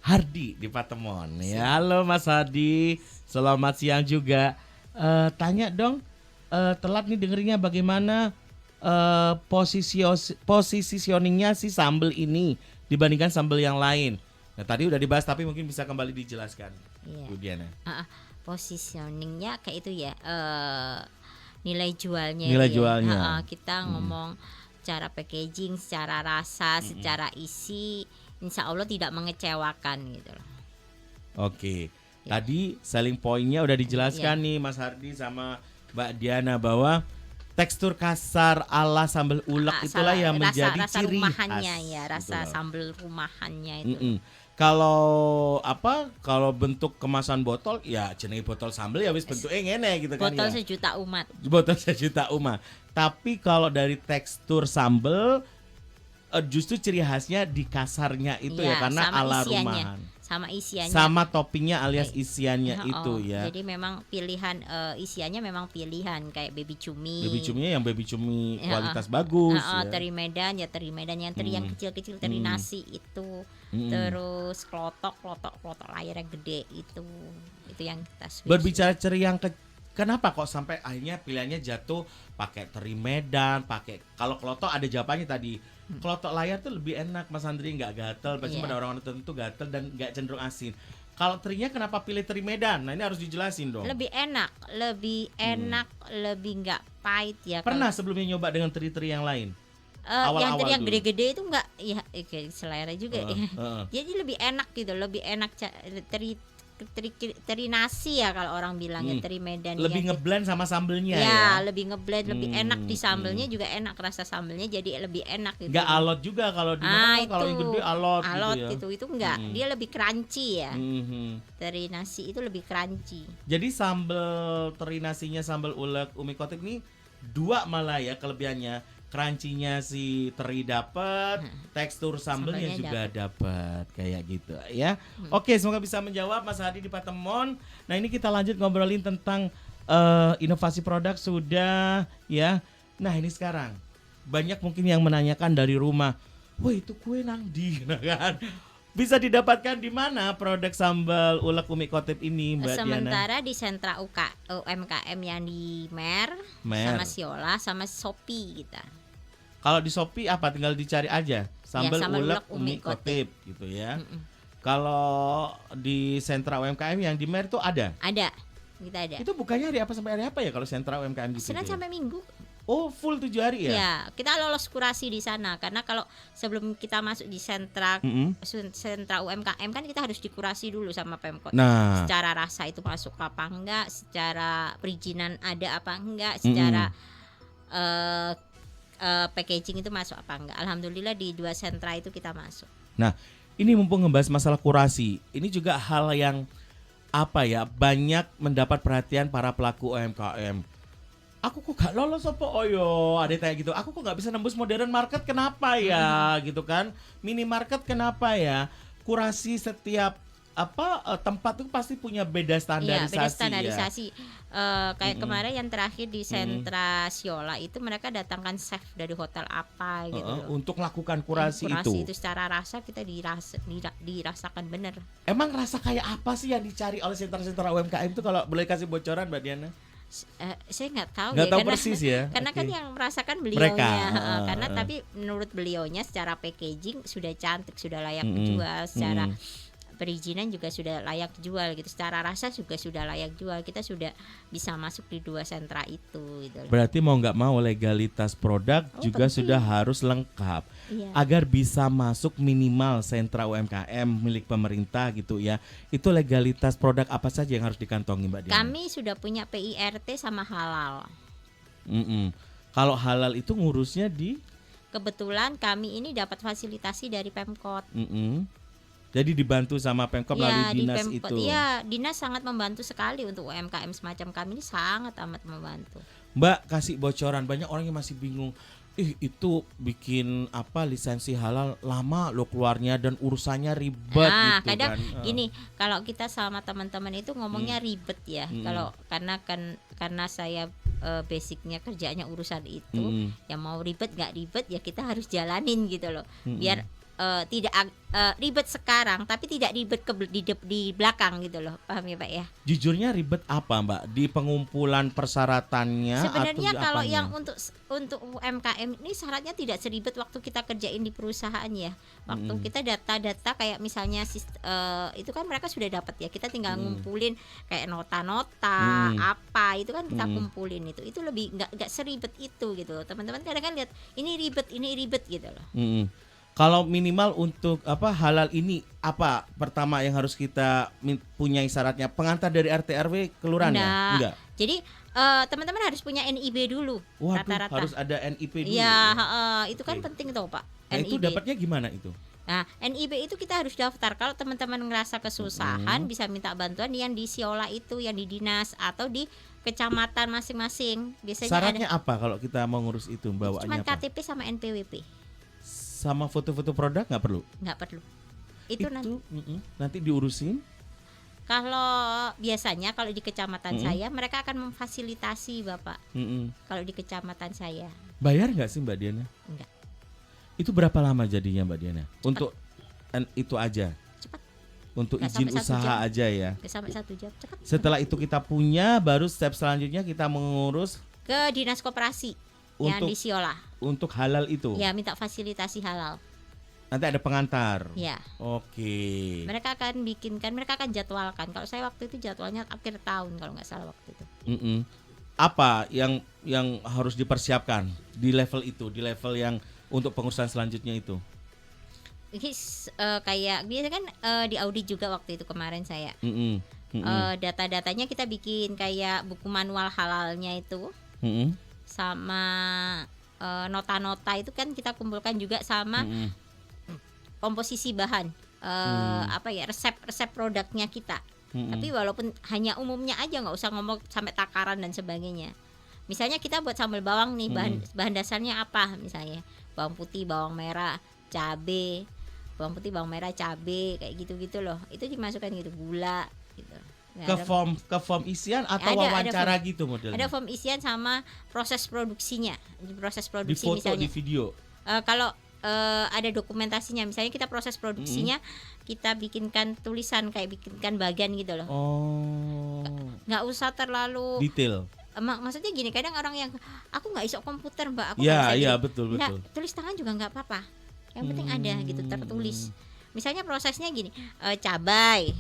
Hardi di Patemon. Ya, halo Mas Hardi. Selamat siang juga. Tanya dong, telat nih dengerinnya bagaimana positioningnya si sambal ini dibandingkan sambal yang lain. Nah tadi udah dibahas tapi mungkin bisa kembali dijelaskan, Iya. Bu Diana. Positioningnya kayak itu ya, nilai jualnya. Nilai ya. jualnya. Kita ngomong secara packaging, secara rasa, secara isi, insya Allah tidak mengecewakan gitu loh. Oke. Ya. Tadi selling point-nya udah dijelaskan nih Mas Hardi sama Mbak Diana bahwa tekstur kasar ala sambal ulek itulah yang menjadi rasa ciri rumahannya khas. ya, rasa Gitu loh. sambal rumahannya itu. Kalau bentuk kemasan botol ya jenenge botol sambal ya wis bentuknya ngene gitu kan Botol ya. sejuta umat. Botol sejuta umat. Tapi kalau dari tekstur sambal justru ciri khasnya di kasarnya itu ya karena sama ala isiannya. rumahan. Sama isiannya. Sama toppingnya alias Kayak- isiannya itu ya. Jadi memang pilihan isiannya memang pilihan kayak baby cumi. Baby cuminya yang baby cumi Ya, kualitas bagus ya. Teri Medan ya teri Medan, yang teri yang kecil-kecil teri nasi itu. Terus klotok layarnya gede itu yang kita switch. Berbicara ceri yang kenapa kok sampai akhirnya pilihannya jatuh pakai teri Medan, pakai kalau klotok ada jawabannya tadi. Klotok layar tuh lebih enak Mas Andri, nggak gatel, pasti Iya. pada orang tertentu gatel dan nggak cenderung asin. Kalau terinya kenapa pilih teri Medan? Nah ini harus dijelasin dong. Lebih enak, lebih nggak pahit ya. Pernah sebelumnya nyoba dengan teri-teri yang lain? Yang teri yang dulu. gede-gede itu enggak ya kayak selera juga ya. Heeh. Jadi lebih enak gitu, lebih enak teri nasi ya kalau orang bilang ya, teri Medan Lebih ya. ngeblend sama sambelnya Ya, ya. lebih ngeblend, lebih enak di sambelnya juga enak, rasa sambelnya jadi lebih enak gitu. Nggak alot juga kalau di mana kalau yang gede alot gitu ya. itu enggak, dia lebih crunchy ya. Mhm. Teri nasi itu lebih crunchy. Jadi sambal teri nasinya sambal ulek Umi Khotib ini dua malah ya kelebihannya. Crunchy-nya si teri dapet, tekstur sambelnya Sambelnya juga dapet kayak gitu ya. Oke, semoga bisa menjawab Mas Hadi di Patemon. Nah, ini kita lanjut ngobrolin tentang inovasi produk sudah ya. Nah, ini sekarang banyak mungkin yang menanyakan dari rumah, "Wah, itu kue nang di?" Nah, kan. Bisa didapatkan di mana produk sambal ulek Umi Khotib ini, Mbak Diana? Sementara di sentra UMKM yang di Mer. Sama Siola sama Shopee kita. Kalau di Shopee apa tinggal dicari aja sambal sambal ulek ulek Umi Umi Khotib gitu ya. Kalau di sentra UMKM yang di Mer tuh ada. Ada. Kita ada. Itu bukannya hari apa sampai hari apa ya kalau sentra UMKM di situ? Senin ya? sampai Minggu. Oh, full 7 hari ya? Ya, kita lolos kurasi di sana karena kalau sebelum kita masuk di sentra UMKM kan kita harus dikurasi dulu sama Pemkot. Nah, Secara rasa itu masuk apa enggak, secara perizinan ada apa enggak, secara packaging itu masuk apa enggak. Alhamdulillah di 2 sentra itu kita masuk. nah ini mumpung ngebahas masalah kurasi, ini juga hal yang banyak mendapat perhatian para pelaku UMKM. Aku kok gak lolos apa ada yang tanya gitu. Aku kok gak bisa nembus modern market kenapa ya gitu kan? Minimarket kenapa ya? Kurasi setiap tempat itu pasti punya beda standarisasi. Iya, beda standarisasi. Ya. Kayak kemarin yang terakhir di sentra Siola itu mereka datangkan chef dari hotel apa gitu loh. Untuk melakukan kurasi itu secara rasa kita dirasakan bener. Emang rasa kayak apa sih yang dicari oleh sentra-sentra UMKM itu kalau boleh kasih bocoran Mbak Diana? Saya nggak tahu Nggak ya tahu karena, persis ya. karena kan Oke. yang merasakan beliaunya Mereka. karena tapi menurut beliaunya secara packaging sudah cantik, sudah layak dijual, secara perizinan juga sudah layak jual gitu, secara rasa juga sudah layak jual, kita sudah bisa masuk di 2 sentra itu gitu loh. Berarti mau nggak mau legalitas produk juga penting. sudah harus lengkap. Iya. Agar bisa masuk minimal sentra UMKM milik pemerintah gitu ya. Itu legalitas produk apa saja yang harus dikantongi Mbak Diana? Kami sudah punya PIRT sama halal. Kalau halal itu ngurusnya di Kebetulan kami ini dapat fasilitasi dari Pemkot. jadi dibantu sama Pemkot melalui dinas itu. Iya, dinas sangat membantu sekali untuk UMKM semacam kami ini, sangat amat membantu. Mbak kasih bocoran, banyak orang yang masih bingung. Itu bikin lisensi halal lama loh keluarnya dan urusannya ribet Nah, gitu kadang kan. gini, kalau kita sama teman-teman itu ngomongnya ribet ya. Kalau karena saya basicnya kerjanya urusan itu, ya mau ribet nggak ribet ya kita harus jalanin gitu loh. Biar tidak ribet sekarang tapi tidak ribet di belakang gitu loh, paham ya Pak ya? Jujurnya ribet apa Mbak? Di pengumpulan persyaratannya Sebenarnya atau di kalau apanya? yang untuk UMKM ini syaratnya tidak seribet waktu kita kerjain di perusahaan ya. Waktu kita data-data kayak misalnya itu kan mereka sudah dapat ya. Kita tinggal ngumpulin kayak nota-nota apa itu kan kita kumpulin itu lebih nggak seribet itu gitu. Teman-teman kadang kan lihat ini ribet gitu loh. Kalau minimal untuk halal ini apa pertama yang harus kita punya syaratnya? Pengantar dari RT RW kelurahan ya? Enggak. Jadi teman-teman harus punya NIB dulu. Waduh, Rata-rata. harus ada NIP dulu. Iya, itu kan Oke. penting tuh Pak. Nah, itu NIB. dapatnya gimana itu? Nah, NIB itu kita harus daftar. Kalau teman-teman ngerasa kesusahan bisa minta bantuan yang di Siola itu, yang di dinas atau di kecamatan masing-masing. Biasanya Syaratnya ada apa kalau kita mau ngurus itu? cuma Bawaannya apa? KTP sama NPWP. Sama foto-foto produk nggak perlu? Nggak perlu. Itu nanti nanti diurusin. kalau biasanya kalau di kecamatan saya mereka akan memfasilitasi Bapak. Mm-mm. Kalau di kecamatan saya Bayar nggak sih Mbak Diana? enggak. Itu berapa lama jadinya Mbak Diana? Untuk itu aja? Cepat. Untuk Nggak izin sampai 1 usaha jam. aja ya? Nggak sampai 1 jam. Cepat. Setelah itu kita punya, baru step selanjutnya kita mengurus Ke dinas koperasi yang Untuk- di Siola. untuk halal itu. Ya, minta fasilitasi halal. Nanti ada pengantar. Ya. Oke. Mereka akan jadwalkan. Kalau saya waktu itu jadwalnya akhir tahun kalau nggak salah waktu itu. Mm-mm. Apa yang harus dipersiapkan di level itu, di level yang untuk pengurusan selanjutnya itu? Ini kayak biasa kan di audit juga waktu itu kemarin saya. Mm-mm. Mm-mm. Data-datanya kita bikin kayak buku manual halalnya itu Mm-mm. sama nota-nota itu kan kita kumpulkan juga sama Mm-mm. komposisi bahan. Resep produknya kita. Mm-mm. Tapi walaupun hanya umumnya aja, nggak usah ngomong sampai takaran dan sebagainya. Misalnya kita buat sambal bawang nih, bahan dasarnya apa misalnya? Bawang putih, bawang merah, cabe. Bawang putih, bawang merah, cabe, kayak gitu-gitu loh. Itu dimasukkan gitu, gula gitu. Ke form isian atau Ada wawancara form. gitu modelnya? Ada form isian sama proses produksinya. Proses Di produksi foto, misalnya. di video. Kalau ada dokumentasinya, misalnya kita proses produksinya, kita bikinkan tulisan kayak bikinkan bagian gitu loh. Oh. Nggak usah terlalu Detail. maksudnya gini, kadang orang yang aku nggak iso komputer Mbak, aku Ya, nggak bisa ya gini. betul Nggak, betul. tulis tangan juga nggak apa-apa. Yang penting ada gitu tertulis. misalnya prosesnya gini, cabai,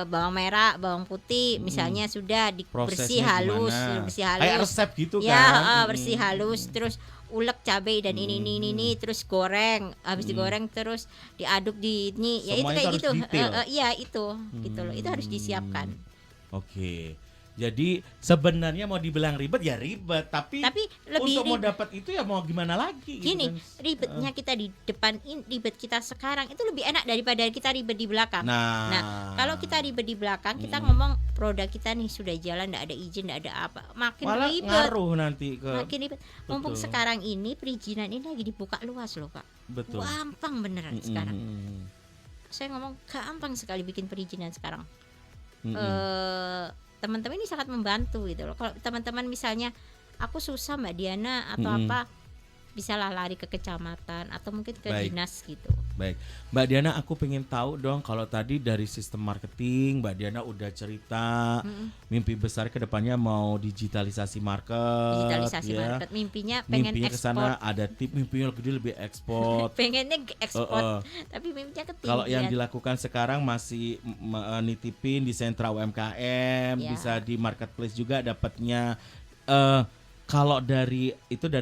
bawang merah, bawang putih, misalnya sudah bersih Prosesnya halus, gimana? bersih Kayak halus. resep gitu Ya, kan? bersih halus, terus ulek cabai dan ini, terus goreng, habis digoreng terus diaduk di ini, ya itu Semuanya kayak itu gitu. harus detail. Iya itu, gitu loh. Itu harus disiapkan. Oke. Jadi sebenarnya mau dibilang ribet ya ribet, tapi lebih untuk mau dapat itu ya mau gimana lagi gitu gini, kan. ribetnya kita di depan, ribet kita sekarang itu lebih enak daripada kita ribet di belakang. Nah, Kalau kita ribet di belakang, kita ngomong produk kita nih sudah jalan, nggak ada izin, nggak ada apa, makin malah ribet. ngaruh nanti ke Makin ribet. Mumpung sekarang ini perizinan ini lagi dibuka luas loh, Pak. betul. Gampang beneran sekarang. Saya ngomong gampang sekali bikin perizinan sekarang. Teman-teman ini sangat membantu gitu loh. Kalau teman-teman misalnya aku susah Mbak Diana atau apa, bisalah lari ke kecamatan atau mungkin ke dinas gitu. Baik, Mbak Diana, aku pengen tahu dong, kalau tadi dari sistem marketing Mbak Diana udah cerita mimpi besar ke depannya mau digitalisasi market. Digitalisasi ya. market, mimpinya pengen Mimpinya ekspor. kesana, ada tip mimpinya gede lebih ekspor. Pengennya ekspor, tapi mimpinya ketinggian. Kalau yang dilakukan sekarang masih nitipin di sentra UMKM, Ya. bisa di marketplace juga dapatnya. Kalau dari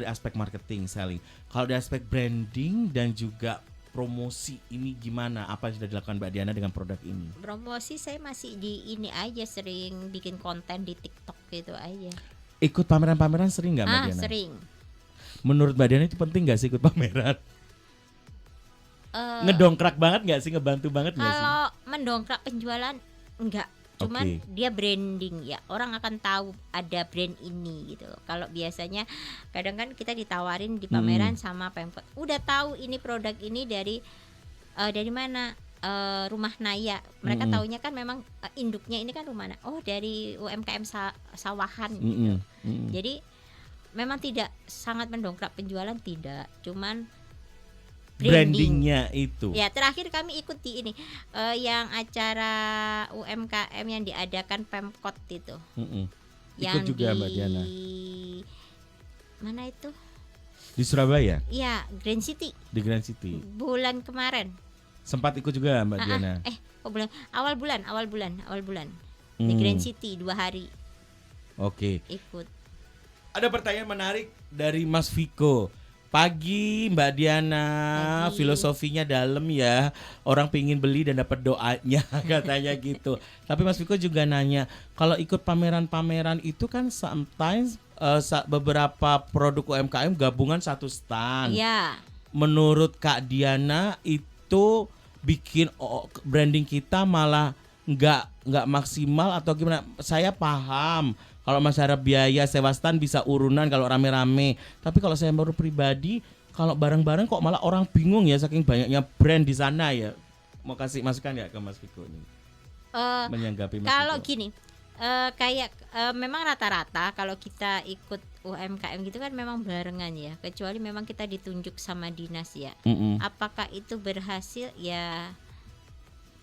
aspek marketing, selling. Kalau dari aspek branding dan juga promosi ini gimana? Apa yang sudah dilakukan Mbak Diana dengan produk ini? Promosi saya masih di ini aja, sering bikin konten di TikTok gitu aja. Ikut pameran-pameran sering nggak Mbak Diana? Sering. Menurut Mbak Diana itu penting nggak sih ikut pameran? Ngedongkrak banget nggak sih, ngebantu banget nggak sih? Kalau mendongkrak penjualan enggak, cuman Oke. dia branding ya, orang akan tahu ada brand ini gitu loh. Kalau biasanya kadang kan kita ditawarin di pameran sama Pemkot, udah tahu ini produk ini dari mana, Rumah Naya, mereka taunya kan memang induknya ini kan Rumah Naya, oh dari UMKM sawahan gitu. Jadi memang tidak sangat mendongkrak penjualan, tidak, cuman Brandingnya itu. Ya, terakhir kami ikut di ini yang acara UMKM yang diadakan Pemkot itu. Ikut juga Mbak Diana. Mana itu? Di Surabaya, Ya, Grand City di Grand City. bulan kemarin. Sempat ikut juga Mbak Diana. Awal bulan di Grand City 2 hari Oke. ikut. Ada pertanyaan menarik dari Mas Viko. Pagi Mbak Diana, Pagi. filosofinya dalam ya. Orang pingin beli dan dapat doanya katanya gitu. Tapi Mas Viko juga nanya, kalau ikut pameran-pameran itu kan sometimes beberapa produk UMKM gabungan satu stand. Ya, Menurut Kak Diana itu bikin branding kita malah nggak maksimal atau gimana? Saya paham kalau masalah biaya sewa stand bisa urunan kalau rame-rame. Tapi kalau saya baru pribadi, kalau bareng-bareng kok malah orang bingung ya saking banyaknya brand di sana ya. Mau kasih masukan ya ke Mas Viko ini? Menanggapi Mas kalau Viko. gini, memang rata-rata kalau kita ikut UMKM gitu kan memang barengan ya, kecuali memang kita ditunjuk sama dinas ya. Apakah itu berhasil ya?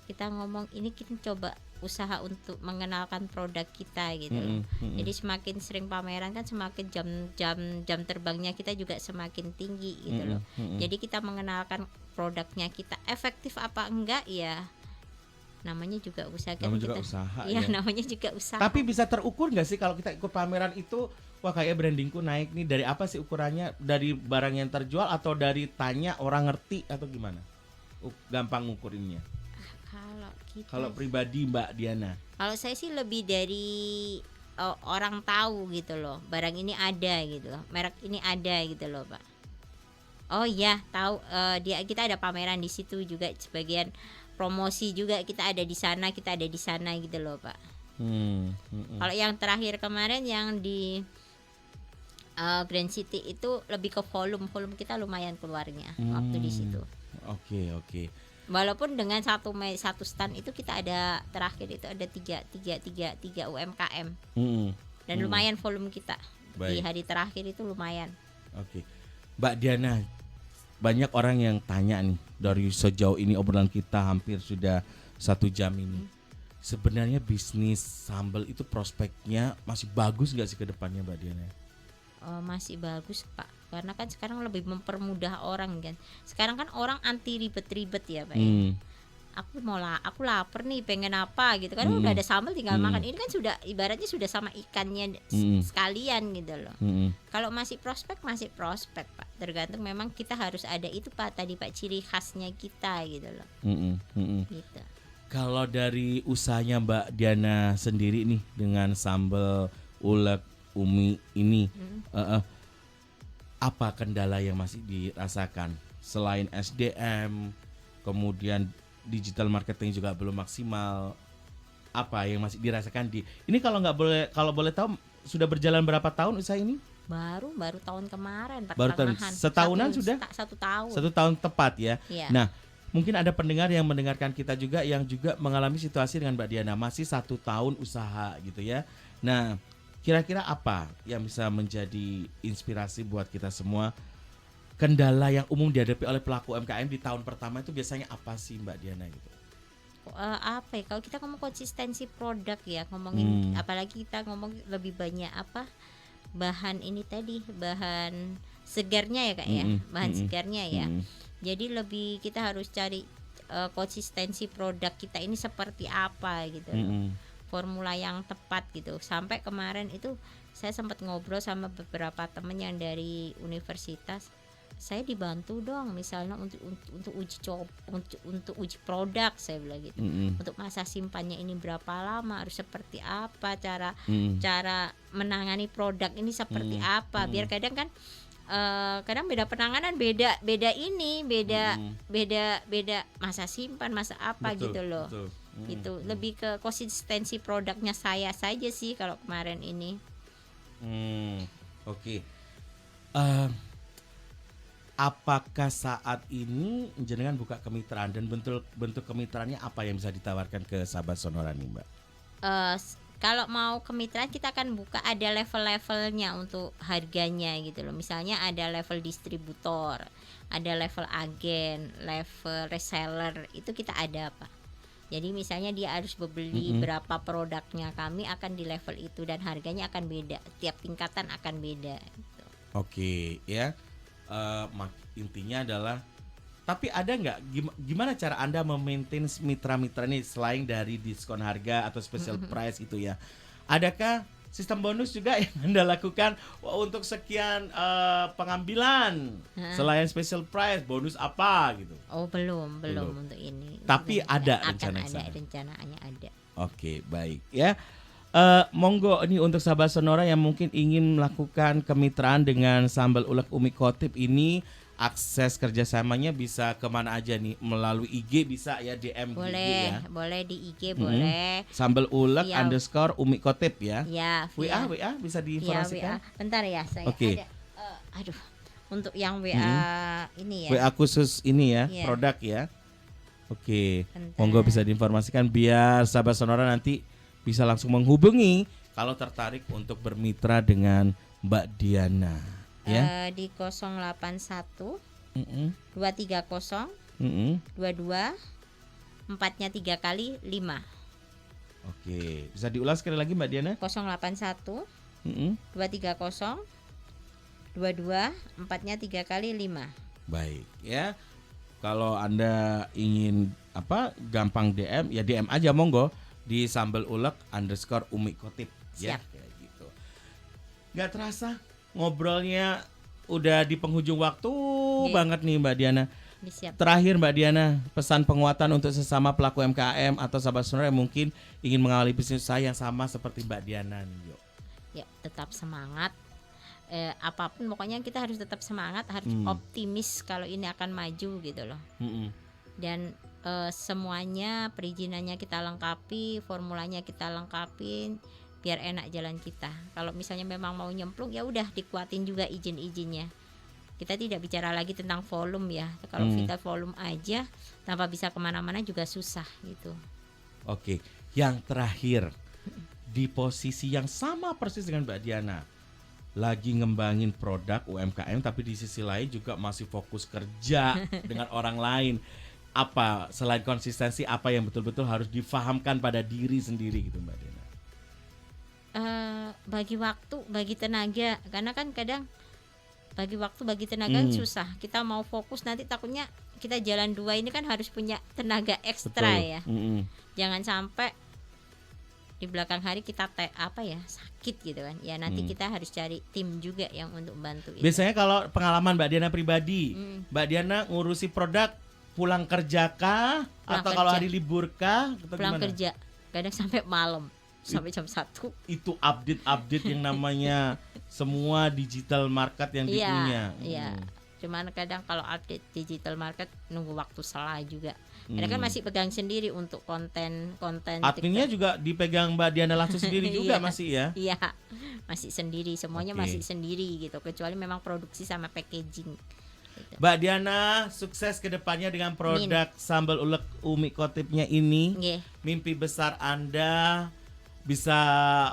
Kita ngomong ini kita coba usaha untuk mengenalkan produk kita gitu loh. Jadi semakin sering pameran kan semakin jam terbangnya kita juga semakin tinggi gitu loh. Jadi kita mengenalkan produknya kita efektif apa enggak ya, namanya juga usaha kan Namanya juga kita. usaha, Ya, ya. namanya juga usaha. Tapi bisa terukur nggak sih kalau kita ikut pameran itu? Wah, kayak brandingku naik nih. Dari apa sih ukurannya? Dari barang yang terjual atau dari tanya orang ngerti atau gimana? Gampang ngukurinnya. Kalau kita, Kalau pribadi Mbak Diana. kalau saya sih lebih dari orang tahu gitu loh, barang ini ada gitu loh, merek ini ada gitu loh Pak. Oh iya tahu, kita ada pameran di situ juga, sebagian promosi juga kita ada di sana gitu loh Pak. Kalau yang terakhir kemarin yang di Grand City itu lebih ke volume kita lumayan keluarnya waktu di situ. Oke. Walaupun dengan satu stand itu kita ada, terakhir itu ada tiga UMKM dan lumayan volume kita. Di Baik. hari terakhir itu lumayan. Oke. Mbak Diana, banyak orang yang tanya nih dari sejauh ini obrolan kita hampir sudah 1 jam ini. Sebenarnya bisnis sambal itu prospeknya masih bagus nggak sih ke depannya Mbak Diana? Masih bagus Pak. karena kan sekarang lebih mempermudah orang kan. Sekarang kan orang anti ribet-ribet ya Pak ya. Aku lapar nih, pengen apa gitu kan, udah ada sambal tinggal makan. Ini kan sudah ibaratnya sudah sama ikannya sekalian gitu loh. Kalau masih prospek Pak, tergantung memang kita harus ada itu Pak tadi Pak, ciri khasnya kita gitu loh. Gitu. Kalau dari usahanya Mbak Diana sendiri nih dengan sambal ulek umi ini, apa kendala yang masih dirasakan selain SDM, kemudian digital marketing juga belum maksimal, apa yang masih dirasakan di ini? Kalau boleh tahu sudah berjalan berapa tahun usaha ini? Baru tahun kemarin Pak. Baru tahun setahunan sudah? 1 tahun. 1 tahun tepat ya. Iya. Nah, mungkin ada pendengar yang mendengarkan kita juga yang juga mengalami situasi dengan Mbak Diana, masih 1 tahun usaha gitu ya. Nah, kira-kira apa yang bisa menjadi inspirasi buat kita semua? Kendala yang umum dihadapi oleh pelaku UMKM di tahun pertama itu biasanya apa sih Mbak Diana gitu? Apa ya, kalau kita ngomong konsistensi produk ya, ngomongin apalagi kita ngomong lebih banyak apa bahan ini tadi, bahan segarnya ya Kak ya, bahan segarnya ya. Jadi lebih kita harus cari konsistensi produk kita ini seperti apa gitu loh. Formula yang tepat gitu. Sampai kemarin itu saya sempat ngobrol sama beberapa temen yang dari universitas. Saya dibantu dong misalnya untuk uji produk, saya bilang gitu. Untuk masa simpannya ini berapa lama, harus seperti apa, cara menangani produk ini seperti apa, biar kadang kan kadang beda penanganan, beda masa simpan, masa apa gitu loh. Gitu. Lebih ke konsistensi produknya saya saja sih kalau kemarin ini. Oke. Apakah saat ini jenengan buka kemitraan dan bentuk kemitraannya apa yang bisa ditawarkan ke sahabat Sonora nih Mbak? Kalau mau kemitraan kita akan buka, ada level-levelnya untuk harganya gitu loh. Misalnya ada level distributor, ada level agen, level reseller, itu kita ada Pak. Jadi misalnya dia harus membeli berapa produknya, kami akan di level itu dan harganya akan beda, tiap tingkatan akan beda gitu. Oke ya. Intinya adalah, tapi ada nggak gimana cara Anda memaintain mitra-mitra ini selain dari diskon harga atau special price gitu ya? Adakah sistem bonus juga yang Anda lakukan untuk sekian pengambilan selain special price, bonus apa gitu? Oh belum untuk ini. Tapi ada rencananya ada. Oke, baik ya. Monggo ini untuk sahabat Sonora yang mungkin ingin melakukan kemitraan dengan sambal ulek Umi Khotib ini, akses kerjasamanya bisa kemana aja nih? Melalui IG bisa ya, DM boleh, ya? Boleh di IG boleh. Sambal ulek _ Umi Khotib ya? Ya. WA bisa diinformasikan? WA. Bentar ya saya ada. Aduh, untuk yang WA ini ya. WA khusus ini ya, produk ya. Oke, monggo bisa diinformasikan biar sahabat Sonora nanti bisa langsung menghubungi kalau tertarik untuk bermitra dengan Mbak Diana ya. Di 081 230 22 4-nya 3 kali 5. Oke, bisa diulas sekali lagi Mbak Diana? 081 230 22 4-nya 3 kali 5. Baik ya. Kalau Anda ingin gampang DM ya, DM aja monggo di sambal ulek _ Umi Khotib ya, kayak gitu. Nggak terasa ngobrolnya udah di penghujung waktu banget nih Mbak Diana. Terakhir Mbak Diana, pesan penguatan untuk sesama pelaku UMKM atau sahabat Sonora yang mungkin ingin mengawali bisnis usaha yang sama seperti Mbak Diana nih, yuk. Ya, tetap semangat. Apapun pokoknya kita harus tetap semangat, harus optimis kalau ini akan maju gitu loh. Dan semuanya perizinannya kita lengkapi, formulanya kita lengkapin biar enak jalan kita. Kalau misalnya memang mau nyemplung ya udah dikuatin juga izin-izinnya. Kita tidak bicara lagi tentang volume ya. Kalau kita volume aja tanpa bisa kemana-mana juga susah gitu. Oke, yang terakhir di posisi yang sama persis dengan Mbak Diana, lagi ngembangin produk UMKM tapi di sisi lain juga masih fokus kerja dengan orang lain. Apa selain konsistensi, apa yang betul-betul harus difahamkan pada diri sendiri gitu Mbak Diana? Bagi waktu, bagi tenaga, karena kan kadang bagi waktu, bagi tenaga susah. Kita mau fokus nanti takutnya kita jalan 2 ini kan harus punya tenaga ekstra. Betul. Ya. Jangan sampai di belakang hari kita sakit gitu kan. Ya nanti kita harus cari tim juga yang untuk bantu itu. Biasanya kalau pengalaman Mbak Diana pribadi, Mbak Diana ngurusi produk pulang kerja kah? Atau kalau hari libur kah? Pulang kerja, kadang sampai malam, sampai jam 1. Itu update yang namanya semua digital market yang dipunya. Iya. Cuman kadang kalau update digital market nunggu waktu salah juga. Karena kan masih pegang sendiri untuk konten. Adminnya juga dipegang Mbak Diana langsung sendiri juga masih ya? Iya, masih sendiri, semuanya masih sendiri gitu. Kecuali memang produksi sama packaging. Gitu. Mbak Diana, sukses ke depannya dengan produk sambal ulek Umi Khotibnya ini. Mimpi besar Anda bisa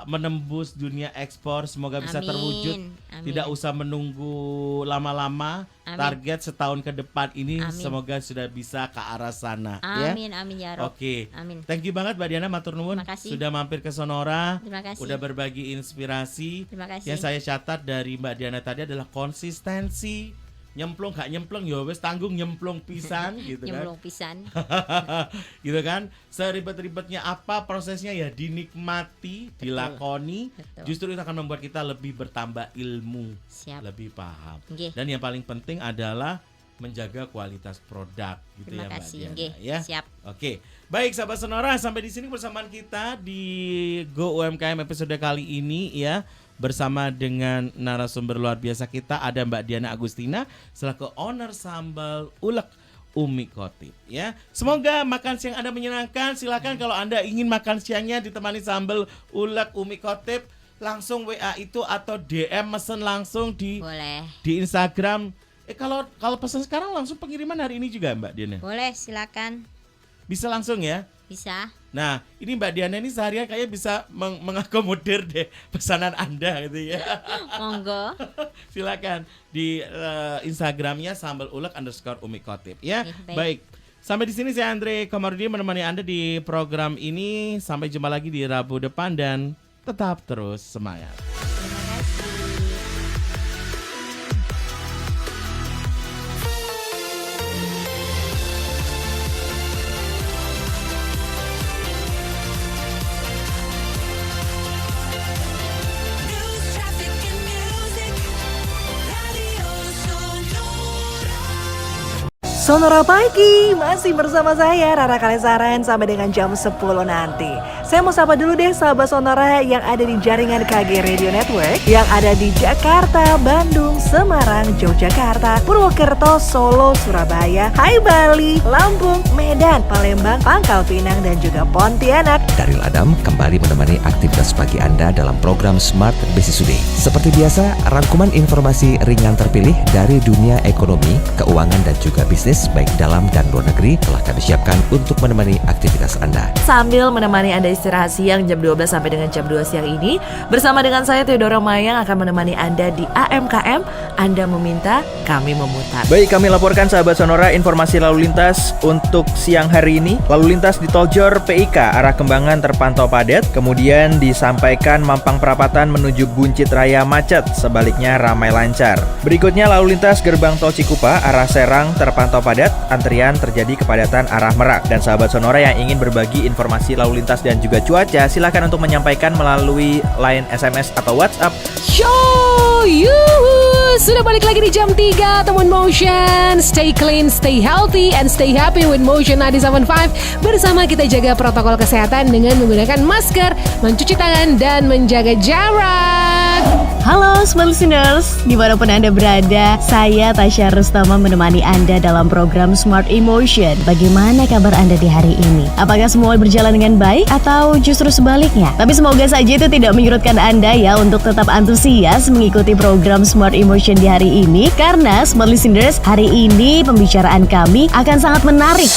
menembus dunia ekspor, semoga bisa terwujud. Tidak usah menunggu lama-lama. Target setahun ke depan ini semoga sudah bisa ke arah sana. Amin ya Rob. Oke. Thank you banget Mbak Diana, matur nuwun sudah mampir ke Sonora. Terima kasih. Udah berbagi inspirasi. Terima kasih. Yang saya catat dari Mbak Diana tadi adalah konsistensi. Nyemplung gak nyemplung ya wes tanggung nyemplung pisan gitu kan. Nyemplung pisan. Gitu kan. Seribet-ribetnya apa prosesnya ya dinikmati, dilakoni. Justru itu akan membuat kita lebih bertambah ilmu, lebih paham. Dan yang paling penting adalah menjaga kualitas produk gitu. Terima ya kasih. Mbak Diana ya. Siap. Oke. Baik sahabat Sonora, sampai di sini bersamaan kita di Go UMKM episode kali ini ya. Bersama dengan narasumber luar biasa kita, ada Mbak Diana Agustina selaku owner sambal ulek Umi Khotib ya. Semoga makan siang Anda menyenangkan. Silakan kalau Anda ingin makan siangnya ditemani sambal ulek Umi Khotib, langsung WA itu atau DM mesen langsung di Instagram. Kalau pesan sekarang langsung pengiriman hari ini juga Mbak Diana? Boleh, silakan. Bisa langsung ya? Bisa. Nah, ini Mbak Diana ini seharian kayaknya bisa mengakomodir deh pesanan Anda gitu ya. Monggo. Silakan di Instagramnya sambal ulek _Umi Khotib ya. Baik. Sampai di sini saya Andre Komarudin menemani Anda di program ini. Sampai jumpa lagi di Rabu depan dan tetap terus semangat. Terima kasih. Sonora Pagi, masih bersama saya Rara Kalesaran sampai dengan jam 10 nanti. Saya mau sapa dulu deh sahabat Sonora yang ada di jaringan KG Radio Network yang ada di Jakarta, Bandung, Semarang, Yogyakarta, Purwokerto, Solo, Surabaya, Hai Bali, Lampung, Medan, Palembang, Pangkal Pinang, dan juga Pontianak. Daryl Adam kembali menemani aktivitas pagi Anda dalam program Smart Business Today. Seperti biasa, rangkuman informasi ringan terpilih dari dunia ekonomi, keuangan, dan juga bisnis baik dalam dan luar negeri telah kami siapkan untuk menemani aktivitas Anda. Sambil menemani Anda istirahat siang jam 12 sampai dengan jam 2 siang ini, bersama dengan saya Theodora Mayang akan menemani Anda di AMKM. Anda meminta, kami memutar. Baik, kami laporkan sahabat Sonora informasi lalu lintas untuk siang hari ini. Lalu lintas di Tol Jor PIK arah Kembangan terpantau padat, kemudian disampaikan Mampang Perapatan menuju Buncit Raya macet, sebaliknya ramai lancar. Berikutnya lalu lintas gerbang Tol Cikupa arah Serang terpantau padat, antrian terjadi kepadatan arah Merak. Dan sahabat Sonora yang ingin berbagi informasi lalu lintas dan juga cuaca, silakan untuk menyampaikan melalui line SMS atau WhatsApp. Sudah balik lagi di jam 3 teman Motion. Stay clean, stay healthy, and stay happy with Motion 97.5. Bersama kita jaga protokol kesehatan dengan menggunakan masker, mencuci tangan, dan menjaga jarak. Halo Smart Listeners, dimanapun Anda berada, saya Tasya Rustama menemani Anda dalam program Smart Emotion. Bagaimana kabar Anda di hari ini? Apakah semua berjalan dengan baik atau justru sebaliknya? Tapi semoga saja itu tidak menyurutkan Anda ya untuk tetap antusias mengikuti program Smart Emotion di hari ini. Karena Smart Listeners, hari ini pembicaraan kami akan sangat menarik.